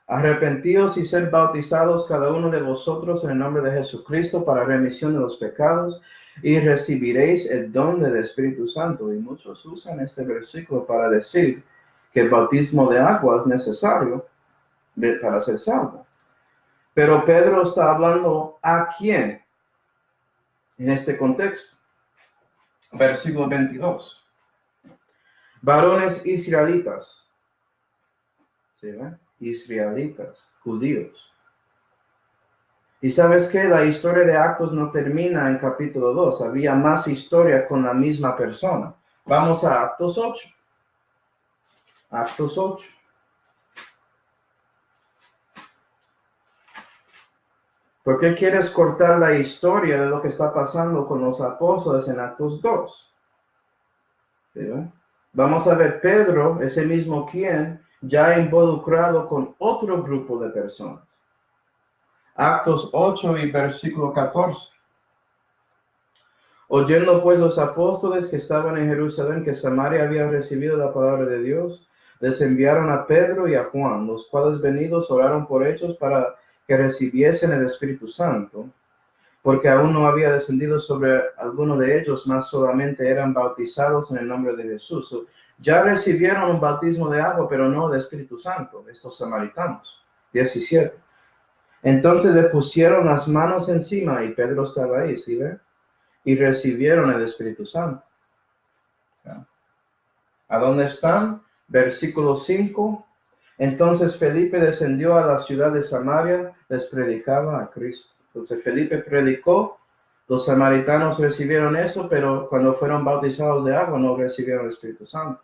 Arrepentíos y sed bautizados cada uno de vosotros en el nombre de Jesucristo para remisión de los pecados, y recibiréis el don del Espíritu Santo. Y muchos usan este versículo para decir que el bautismo de agua es necesario para ser salvo. Pero Pedro está hablando ¿a quién? En este contexto. Versículo 22. Varones israelitas. ¿Sí, israelitas, judíos. Y sabes que la historia de Actos no termina en capítulo 2. Había más historia con la misma persona. Vamos a Actos 8. Actos 8. ¿Por qué quieres cortar la historia de lo que está pasando con los apóstoles en Actos 2? ¿Sí, vamos a ver Pedro, ese mismo quien, ya involucrado con otro grupo de personas. Actos 8 y versículo 14. Oyendo pues los apóstoles que estaban en Jerusalén que Samaria había recibido la palabra de Dios, les enviaron a Pedro y a Juan, los cuales venidos oraron por ellos para que recibiesen el Espíritu Santo, porque aún no había descendido sobre alguno de ellos, mas solamente eran bautizados en el nombre de Jesús. Ya recibieron un bautismo de agua, pero no de Espíritu Santo, estos samaritanos. 17. Entonces le pusieron las manos encima, y Pedro estaba ahí, ¿sí ven? Y recibieron el Espíritu Santo. ¿A dónde están? Versículo 5. Entonces Felipe descendió a la ciudad de Samaria, les predicaba a Cristo. Entonces Felipe predicó, los samaritanos recibieron eso, pero cuando fueron bautizados de agua no recibieron el Espíritu Santo.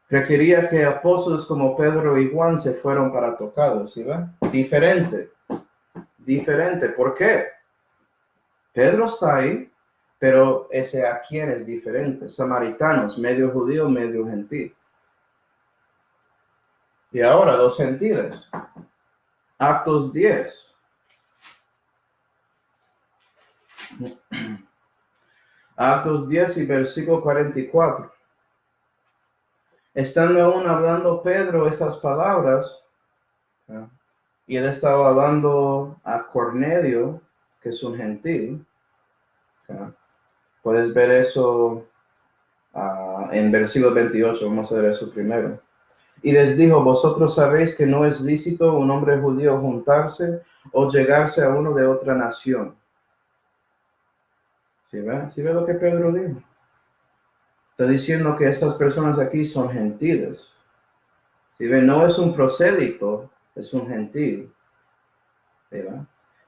Requería que apóstoles como Pedro y Juan se fueron para tocarlos, ¿sí ven? Diferente. ¿Por qué? Pedro está ahí, pero ese a quién es diferente. Samaritanos, medio judío, medio gentil. Y ahora los gentiles. Actos 10. Actos 10 y versículo 44. Estando aún hablando Pedro esas palabras, y él estaba hablando a Cornelio, que es un gentil. Puedes ver eso en versículo 28, vamos a ver eso primero. Y les dijo: vosotros sabéis que no es lícito un hombre judío juntarse o llegarse a uno de otra nación. ¿Sí ve? ¿Sí ve lo que Pedro dijo? Está diciendo que estas personas aquí son gentiles. ¿Sí ve? No es un prosélito, es un gentil. ¿Sí ve?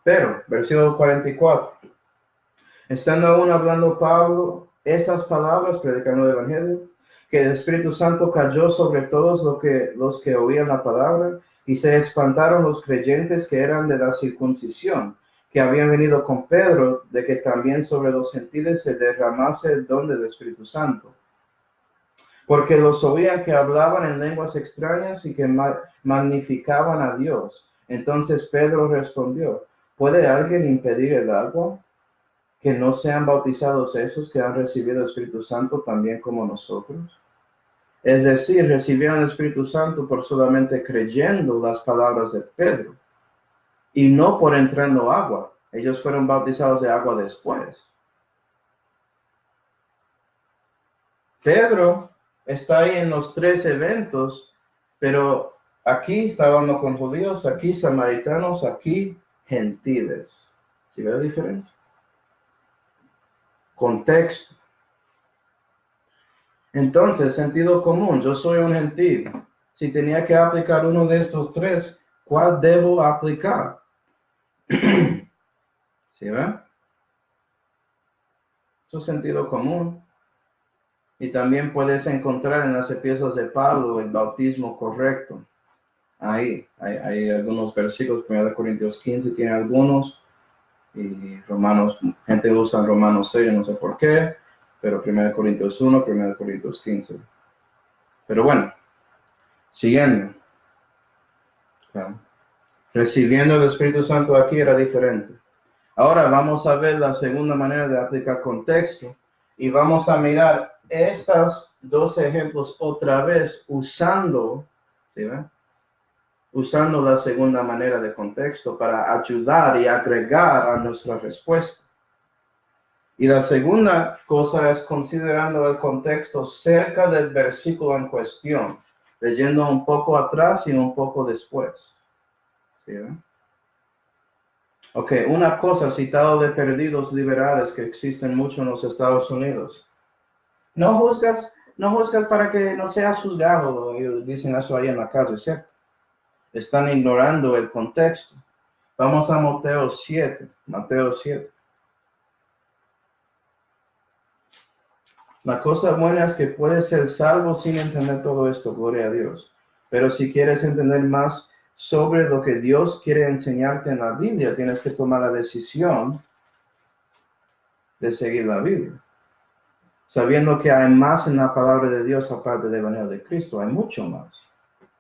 Pero, versículo 44. Estando aún hablando Pablo esas palabras, predicando el Evangelio, que el Espíritu Santo cayó sobre todos los que oían la palabra, y se espantaron los creyentes que eran de la circuncisión, que habían venido con Pedro, de que también sobre los gentiles se derramase el don del Espíritu Santo. Porque los oían que hablaban en lenguas extrañas y que magnificaban a Dios. Entonces Pedro respondió: ¿puede alguien impedir el agua? Que no sean bautizados esos que han recibido el Espíritu Santo también como nosotros. Es decir, recibieron el Espíritu Santo por solamente creyendo las palabras de Pedro y no por entrando agua. Ellos fueron bautizados de agua después. Pedro está ahí en los tres eventos, pero aquí está hablando con judíos, aquí samaritanos, aquí gentiles. ¿Sí ve la diferencia? contexto. Entonces, sentido común, yo soy un gentil. Si tenía que aplicar uno de estos tres, ¿cuál debo aplicar? ¿Sí ven? Eso es sentido común. Y también puedes encontrar en las epístolas de Pablo el bautismo correcto. Ahí hay algunos versículos, 1 Corintios 15 tiene algunos, y Romanos, gente usa Romanos 6, no sé por qué, pero 1 Corintios 1, 1 Corintios 15. Pero bueno, siguiendo. Recibiendo el Espíritu Santo aquí era diferente. Ahora vamos a ver la segunda manera de aplicar contexto y vamos a mirar estos dos ejemplos otra vez usando, ¿sí ven? Usando la segunda manera de contexto para ayudar y agregar a nuestra respuesta. Y la segunda cosa es considerando el contexto cerca del versículo en cuestión, leyendo un poco atrás y un poco después. ¿Sí ven? Ok, una cosa citado de perdidos liberales que existen mucho en los Estados Unidos. No juzgas para que no seas juzgado, ellos dicen eso ahí en la calle, ¿cierto? Están ignorando el contexto. Vamos a Mateo 7. La cosa buena es que puedes ser salvo sin entender todo esto, gloria a Dios. Pero si quieres entender más sobre lo que Dios quiere enseñarte en la Biblia, tienes que tomar la decisión de seguir la Biblia. Sabiendo que hay más en la palabra de Dios aparte del Evangelio de Cristo, hay mucho más.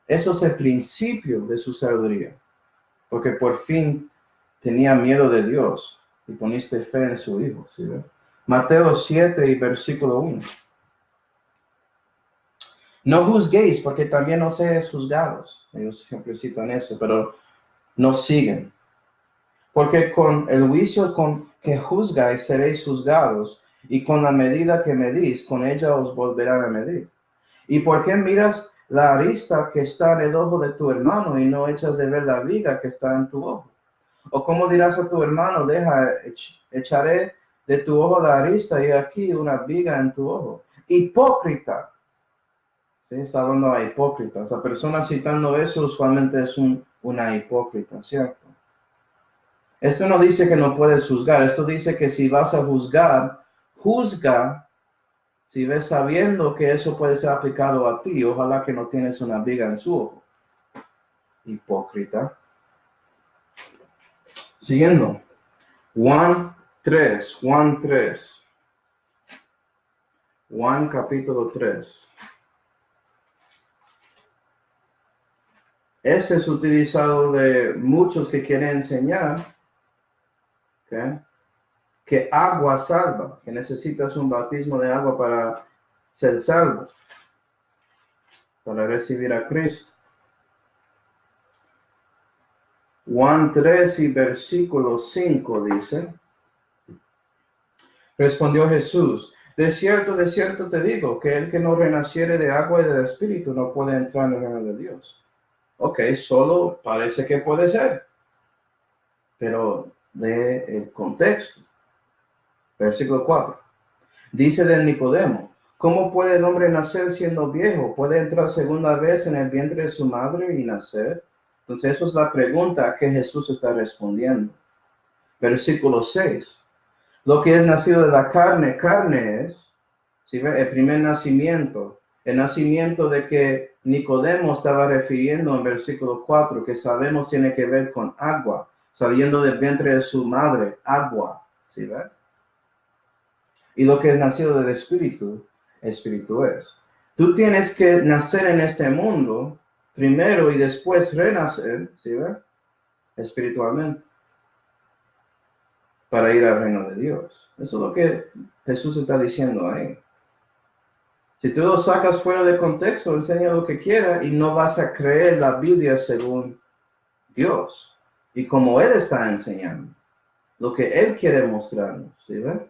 Eso es el principio de su sabiduría, porque por fin tenía miedo de Dios y poniste fe en su Hijo. ¿Sí? Mateo 7 y versículo 1. No juzguéis, porque también no seáis juzgados. Ellos siempre citan eso, pero no siguen. Porque con el juicio con que juzgáis seréis juzgados, y con la medida que medís, con ella os volverán a medir. ¿Y por qué miras la arista que está en el ojo de tu hermano y no echas de ver la viga que está en tu ojo? ¿O cómo dirás a tu hermano, echaré de tu ojo la arista y aquí una viga en tu ojo? Hipócrita. ¿Sí? Está hablando a hipócritas. La persona citando eso usualmente es una hipócrita, ¿cierto? Esto no dice que no puedes juzgar. Esto dice que si vas a juzgar, juzga si ves sabiendo que eso puede ser aplicado a ti. Ojalá que no tienes una viga en su ojo. Hipócrita. Siguiendo. Juan 3. Juan capítulo 3. Ese es utilizado de muchos que quieren enseñar, ¿okay?, que agua salva, que necesitas un bautismo de agua para ser salvo, para recibir a Cristo. Juan 3 y versículo 5 dice, respondió Jesús, de cierto te digo, que el que no renaciere de agua y del Espíritu no puede entrar en el reino de Dios. Ok, solo parece que puede ser, pero de el contexto. Versículo 4. Dice de Nicodemo, ¿cómo puede el hombre nacer siendo viejo? ¿Puede entrar segunda vez en el vientre de su madre y nacer? Entonces, eso es la pregunta que Jesús está respondiendo. Versículo 6. Lo que es nacido de la carne, carne es, ¿sí ve? El primer nacimiento. El nacimiento de que Nicodemo estaba refiriendo en versículo 4, que sabemos tiene que ver con agua, saliendo del vientre de su madre, agua, ¿sí ve? Y lo que es nacido del Espíritu, Espíritu es. Tú tienes que nacer en este mundo primero y después renacer, ¿sí ve? Espiritualmente, para ir al reino de Dios. Eso es lo que Jesús está diciendo ahí. Si tú lo sacas fuera de contexto, enseña lo que quiera y no vas a creer la Biblia según Dios y como Él está enseñando, lo que Él quiere mostrarnos, ¿sí ve?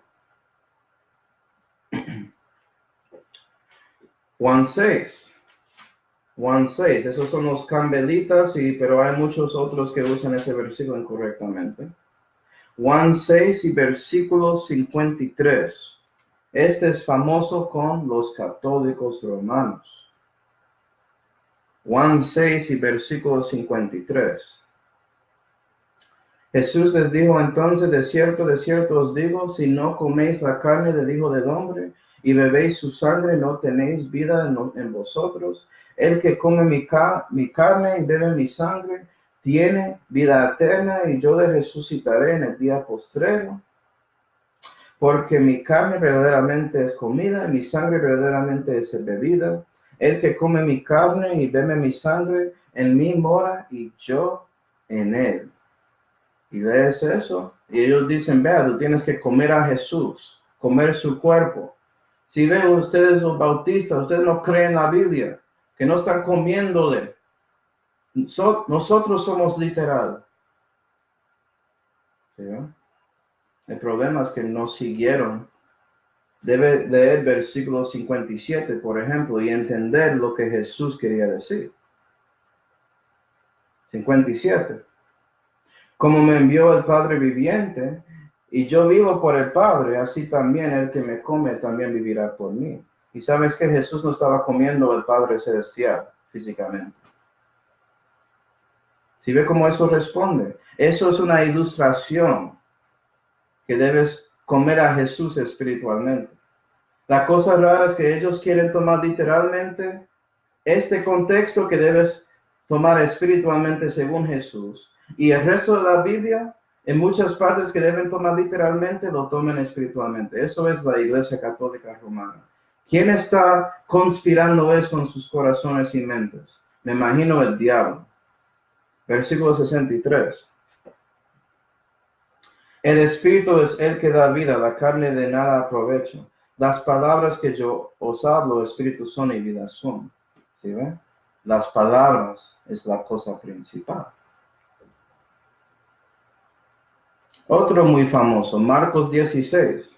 Juan 6, esos son los cambelitas, pero hay muchos otros que usan ese versículo incorrectamente. Juan 6 y versículo 53. Este es famoso con los católicos romanos. Juan 6 y versículo 53. Jesús les dijo entonces, de cierto os digo, si no coméis la carne del Hijo del Hombre y bebéis su sangre, no tenéis vida en vosotros. El que come mi carne y bebe mi sangre, tiene vida eterna, y yo le resucitaré en el día postrero. Porque mi carne verdaderamente es comida, y mi sangre verdaderamente es bebida. El que come mi carne y bebe mi sangre, en mí mora, y yo en él. Y lees eso, y ellos dicen, vea, tú tienes que comer a Jesús, comer su cuerpo. Si ven ustedes los bautistas, ustedes no creen la Biblia, que no están comiéndole. Nosotros somos literal. ¿Sí? El problema es que no siguieron. Debe leer versículo 57, por ejemplo, y entender lo que Jesús quería decir. 57. Como me envió el Padre viviente, y yo vivo por el Padre, así también el que me come también vivirá por mí. Y sabes que Jesús no estaba comiendo el Padre celestial físicamente. ¿Sí ve cómo eso responde? Eso es una ilustración que debes comer a Jesús espiritualmente. La cosa rara es que ellos quieren tomar literalmente este contexto que debes tomar espiritualmente según Jesús. Y el resto de la Biblia, en muchas partes que deben tomar literalmente, lo tomen espiritualmente. Eso es la Iglesia Católica Romana. ¿Quién está conspirando eso en sus corazones y mentes? Me imagino el diablo. Versículo 63. El Espíritu es el que da vida, la carne de nada aprovecha. Las palabras que yo os hablo, Espíritu son y vida son. ¿Sí ven? Las palabras es la cosa principal. Otro muy famoso, Marcos 16.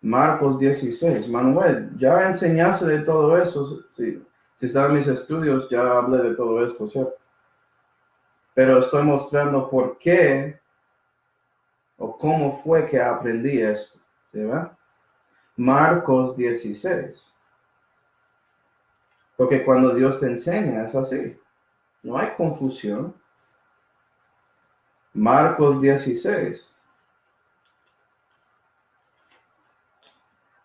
Marcos 16. Manuel, ya enseñaste de todo eso. Si están en mis estudios, ya hablé de todo esto, ¿cierto? Pero estoy mostrando por qué o cómo fue que aprendí esto. ¿Sí ven? Marcos 16. Porque cuando Dios te enseña es así. No hay confusión. Marcos 16.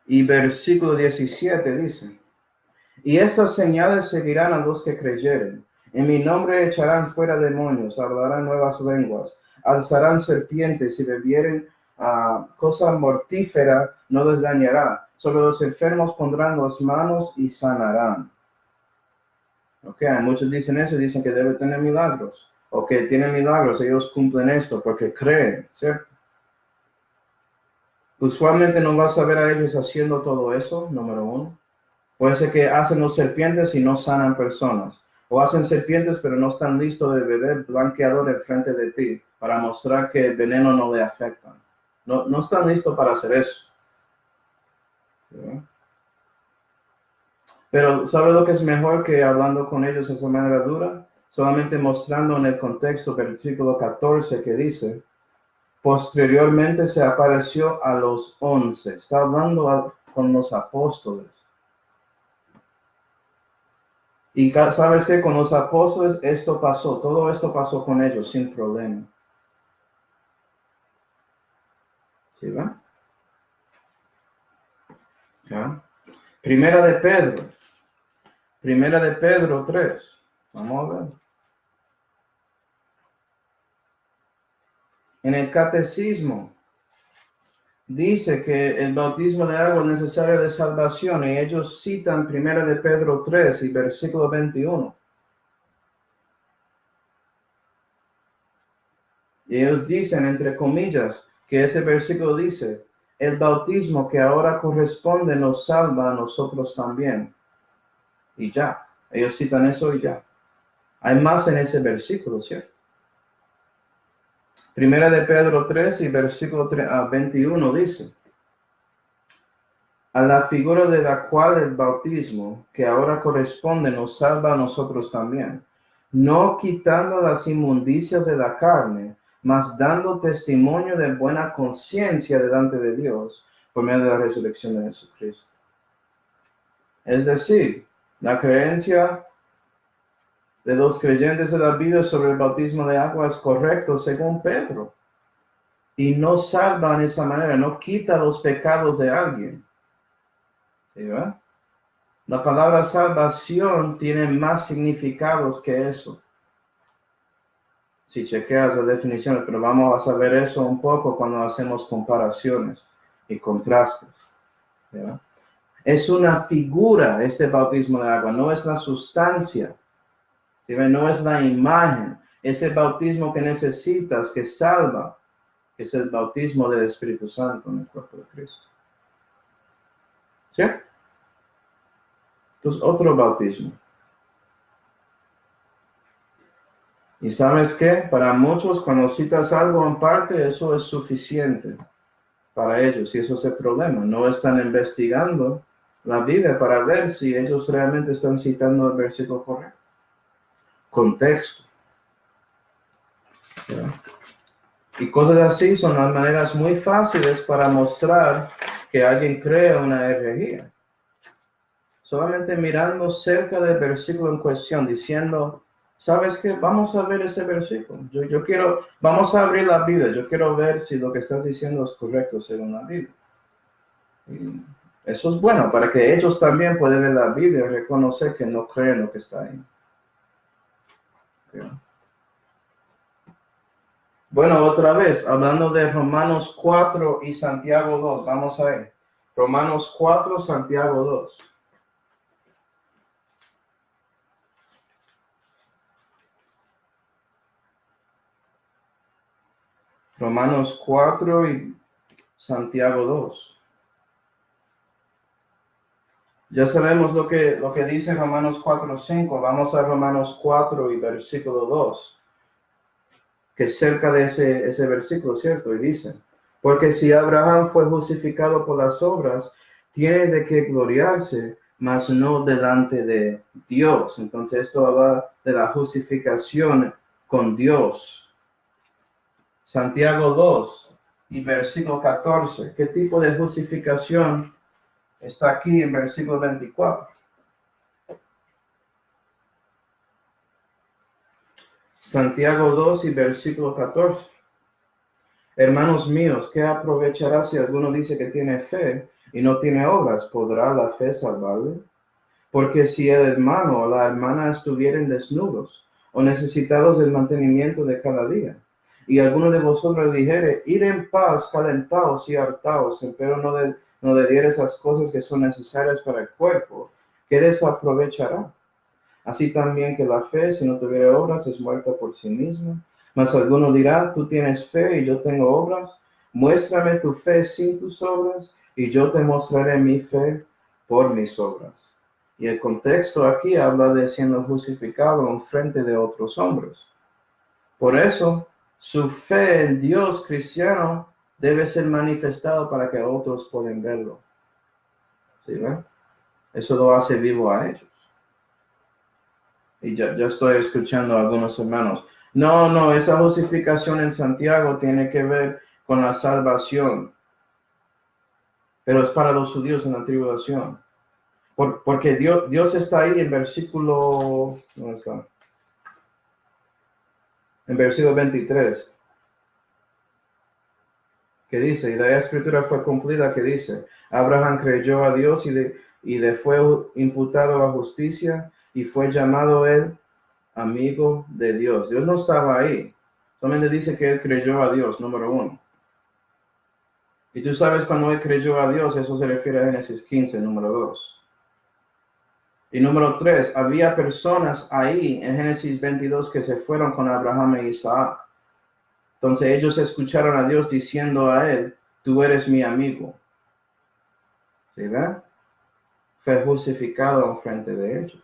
Y versículo 17 dice, y estas señales seguirán a los que creyeren. En mi nombre echarán fuera demonios, hablarán nuevas lenguas, alzarán serpientes y bebieren cosa mortífera, no les dañará. Sobre los enfermos pondrán las manos y sanarán. Ok, muchos dicen eso, dicen que debe tener milagros, o que tienen milagros, ellos cumplen esto porque creen, ¿cierto? Usualmente no vas a ver a ellos haciendo todo eso, número uno. Puede ser que hacen los serpientes y no sanan personas, o hacen serpientes pero no están listos de beber blanqueador en frente de ti para mostrar que el veneno no le afecta. No están listos para hacer eso. ¿Sí? Pero ¿sabe lo que es mejor que hablando con ellos de esa manera dura? Solamente mostrando en el contexto versículo 14 que dice, posteriormente se apareció a los 11. Está hablando con los apóstoles. Y sabes que con los apóstoles esto pasó, todo esto pasó con ellos sin problema. ¿Sí va? ¿Ya? Primera de Pedro 3. Vamos a ver. En el catecismo dice que el bautismo de agua es necesario de salvación, y ellos citan Primera de Pedro 3 y versículo 21. Y ellos dicen, entre comillas, que ese versículo dice, el bautismo que ahora corresponde nos salva a nosotros también. Y ya, ellos citan eso y ya. Hay más en ese versículo, ¿cierto? Primera de Pedro 3 y versículo 21 dice, a la figura de la cual el bautismo que ahora corresponde nos salva a nosotros también, no quitando las inmundicias de la carne, mas dando testimonio de buena conciencia delante de Dios por medio de la resurrección de Jesucristo. Es decir, la creencia de los creyentes de la Biblia sobre el bautismo de agua es correcto según Pedro. Y no salva de esa manera, no quita los pecados de alguien. ¿Sí, verdad? La palabra salvación tiene más significados que eso. Si chequeas las definiciones, pero vamos a saber eso un poco cuando hacemos comparaciones y contrastes. ¿Verdad? Es una figura este bautismo de agua, no es la sustancia. ¿Sí ven? No es la imagen, es el bautismo que necesitas, que salva, que es el bautismo del Espíritu Santo en el cuerpo de Cristo. ¿Sí? Entonces, otro bautismo. Y ¿sabes qué? Para muchos, cuando citas algo en parte, eso es suficiente para ellos. Y eso es el problema. No están investigando la Biblia para ver si ellos realmente están citando el versículo correcto. Contexto. ¿Sí? Y cosas así son las maneras muy fáciles para mostrar que alguien cree una herejía. Solamente mirando cerca del versículo en cuestión, diciendo, ¿sabes qué? Vamos a ver ese versículo. Vamos a abrir la Biblia. Yo quiero ver si lo que estás diciendo es correcto según la Biblia. Y eso es bueno para que ellos también puedan ver la Biblia y reconocer que no creen lo que está ahí. ¿Okay? Bueno, otra vez, hablando de Romanos 4 y Santiago 2, vamos a ver. Romanos 4, Santiago 2. Romanos 4 y Santiago 2. Ya sabemos lo que dice Romanos 4, 5. Vamos a Romanos 4 y versículo 2. Que es cerca de ese versículo, ¿cierto? Y dice, porque si Abraham fue justificado por las obras, tiene de qué gloriarse, mas no delante de Dios. Entonces esto habla de la justificación con Dios. Santiago 2 y versículo 14. ¿Qué tipo de justificación está aquí en versículo 24? Santiago 2 y versículo 14. Hermanos míos, ¿qué aprovechará si alguno dice que tiene fe y no tiene obras? ¿Podrá la fe salvarle? Porque si el hermano o la hermana estuvieran desnudos o necesitados del mantenimiento de cada día, y alguno de vosotros dijere, ir en paz, calentaos y hartaos, pero no le diere esas cosas que son necesarias para el cuerpo, ¿qué desaprovechará? Así también que la fe, si no tuviera obras, es muerta por sí misma. Mas alguno dirá, tú tienes fe y yo tengo obras. Muéstrame tu fe sin tus obras, y yo te mostraré mi fe por mis obras. Y el contexto aquí habla de siendo justificado en frente de otros hombres. Por eso, su fe en Dios cristiano debe ser manifestado para que otros puedan verlo. ¿Sí ven? Eso lo hace vivo a ellos. Y ya estoy escuchando a algunos hermanos. No, esa justificación en Santiago tiene que ver con la salvación. Pero es para los judíos en la tribulación. Porque Dios está ahí en versículo... ¿Dónde está? En versículo 23. Que dice, y la escritura fue cumplida, que dice, Abraham creyó a Dios y le fue imputado a justicia y fue llamado él amigo de Dios. Dios no estaba ahí. Solamente dice que él creyó a Dios, número 1. Y tú sabes cuando él creyó a Dios, eso se refiere a Génesis 15, número 2. Y número 3, había personas ahí en Génesis 22 que se fueron con Abraham e Isaac. Entonces ellos escucharon a Dios diciendo a él, tú eres mi amigo. ¿Sí ven? Fue justificado en frente de ellos.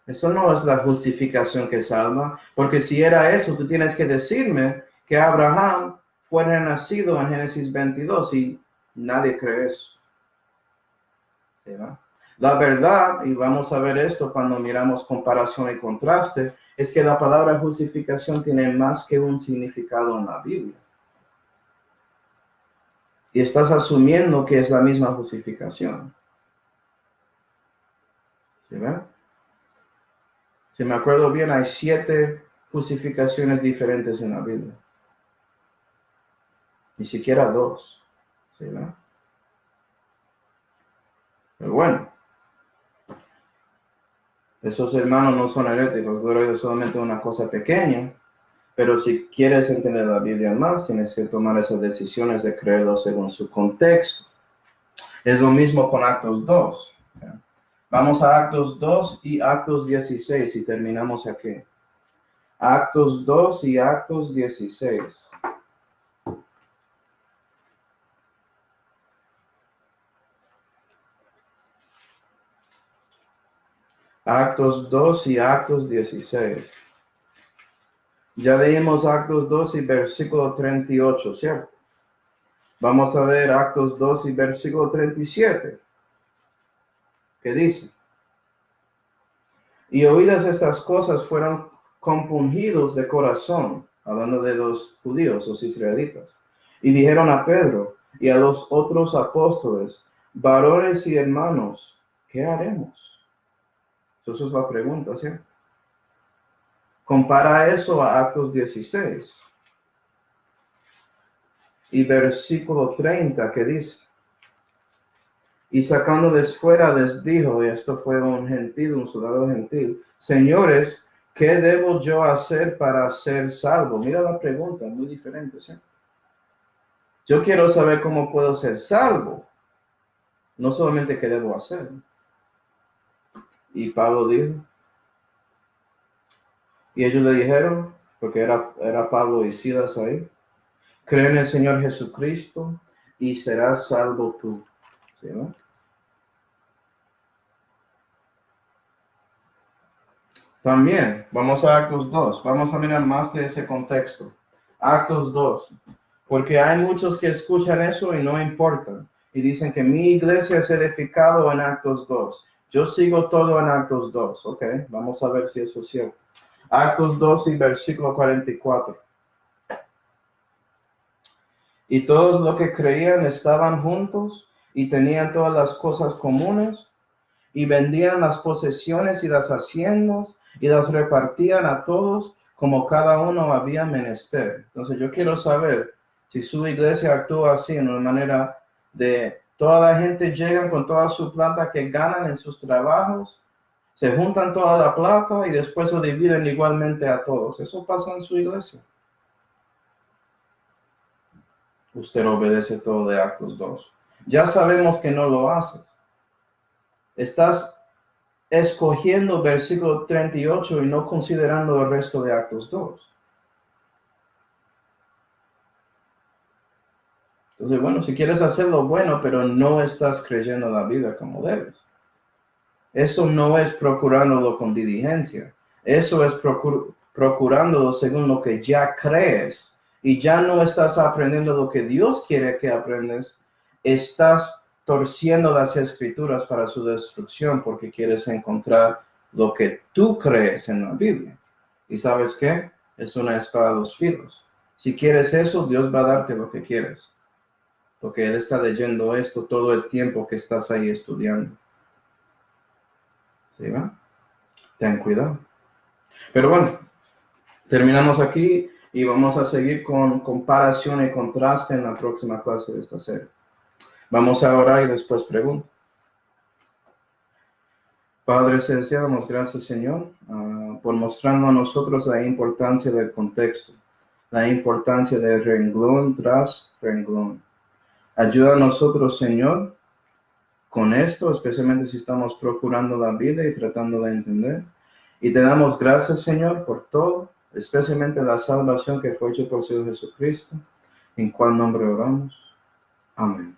Eso no es la justificación que salva, porque si era eso, tú tienes que decirme que Abraham fue renacido en Génesis 22 y nadie cree eso. ¿Sí, no? La verdad, y vamos a ver esto cuando miramos comparación y contraste, es que la palabra justificación tiene más que un significado en la Biblia. Y estás asumiendo que es la misma justificación. ¿Sí ven? Si me acuerdo bien, hay 7 justificaciones diferentes en la Biblia. Ni siquiera 2. ¿Sí ven? Pero bueno, esos hermanos no son heréticos, pero es solamente una cosa pequeña. Pero si quieres entender la Biblia más, tienes que tomar esas decisiones de creerlo según su contexto. Es lo mismo con Actos 2. Vamos a Actos 2 y Actos 16 y terminamos aquí. Actos 2 y Actos 16. Actos 2 y Actos 16. Ya leímos Actos 2 y versículo 38, ¿cierto? Vamos a ver Actos 2 y versículo 37. ¿Qué dice? Y oídas estas cosas fueron compungidos de corazón, hablando de los judíos, los israelitas, y dijeron a Pedro y a los otros apóstoles, varones y hermanos, ¿qué haremos? Esa es la pregunta, ¿sí? Compara eso a Actos 16 y versículo 30 que dice, y sacándoles fuera les dijo, y esto fue un gentil, un soldado gentil, señores, ¿qué debo yo hacer para ser salvo? Mira la pregunta, muy diferente, ¿sí? Yo quiero saber cómo puedo ser salvo, no solamente qué debo hacer. Y Pablo dijo, y ellos le dijeron, porque era Pablo y Silas ahí, cree en el Señor Jesucristo y serás salvo tú. ¿Sí, no? También, vamos a Actos 2, vamos a mirar más de ese contexto. Actos 2, porque hay muchos que escuchan eso y no importan, y dicen que mi iglesia es edificado en Actos 2. Yo sigo todo en Actos 2, ok, vamos a ver si eso es cierto. Actos 2 y versículo 44. Y todos los que creían estaban juntos y tenían todas las cosas comunes y vendían las posesiones y las haciendas y las repartían a todos como cada uno había menester. Entonces yo quiero saber si su iglesia actúa así, en una manera de toda la gente llega con toda su plata que ganan en sus trabajos, se juntan toda la plata y después lo dividen igualmente a todos. Eso pasa en su iglesia. Usted obedece todo de Actos 2. Ya sabemos que no lo haces. Estás escogiendo versículo 38 y no considerando el resto de Actos 2. Entonces, bueno, si quieres hacerlo bueno, pero no estás creyendo la Biblia como debes. Eso no es procurándolo con diligencia. Eso es procurándolo según lo que ya crees. Y ya no estás aprendiendo lo que Dios quiere que aprendes. Estás torciendo las escrituras para su destrucción porque quieres encontrar lo que tú crees en la Biblia. ¿Y sabes qué? Es una espada de dos filos. Si quieres eso, Dios va a darte lo que quieres. Porque Él está leyendo esto todo el tiempo que estás ahí estudiando. ¿Sí va? Ten cuidado. Pero bueno, terminamos aquí y vamos a seguir con comparación y contraste en la próxima clase de esta serie. Vamos a orar y después pregunto. Padre Celestial, damos gracias, Señor, por mostrarnos a nosotros la importancia del contexto, la importancia de renglón tras renglón. Ayuda a nosotros, Señor, con esto, especialmente si estamos procurando la vida y tratando de entender. Y te damos gracias, Señor, por todo, especialmente la salvación que fue hecha por Señor Jesucristo, en cual nombre oramos. Amén.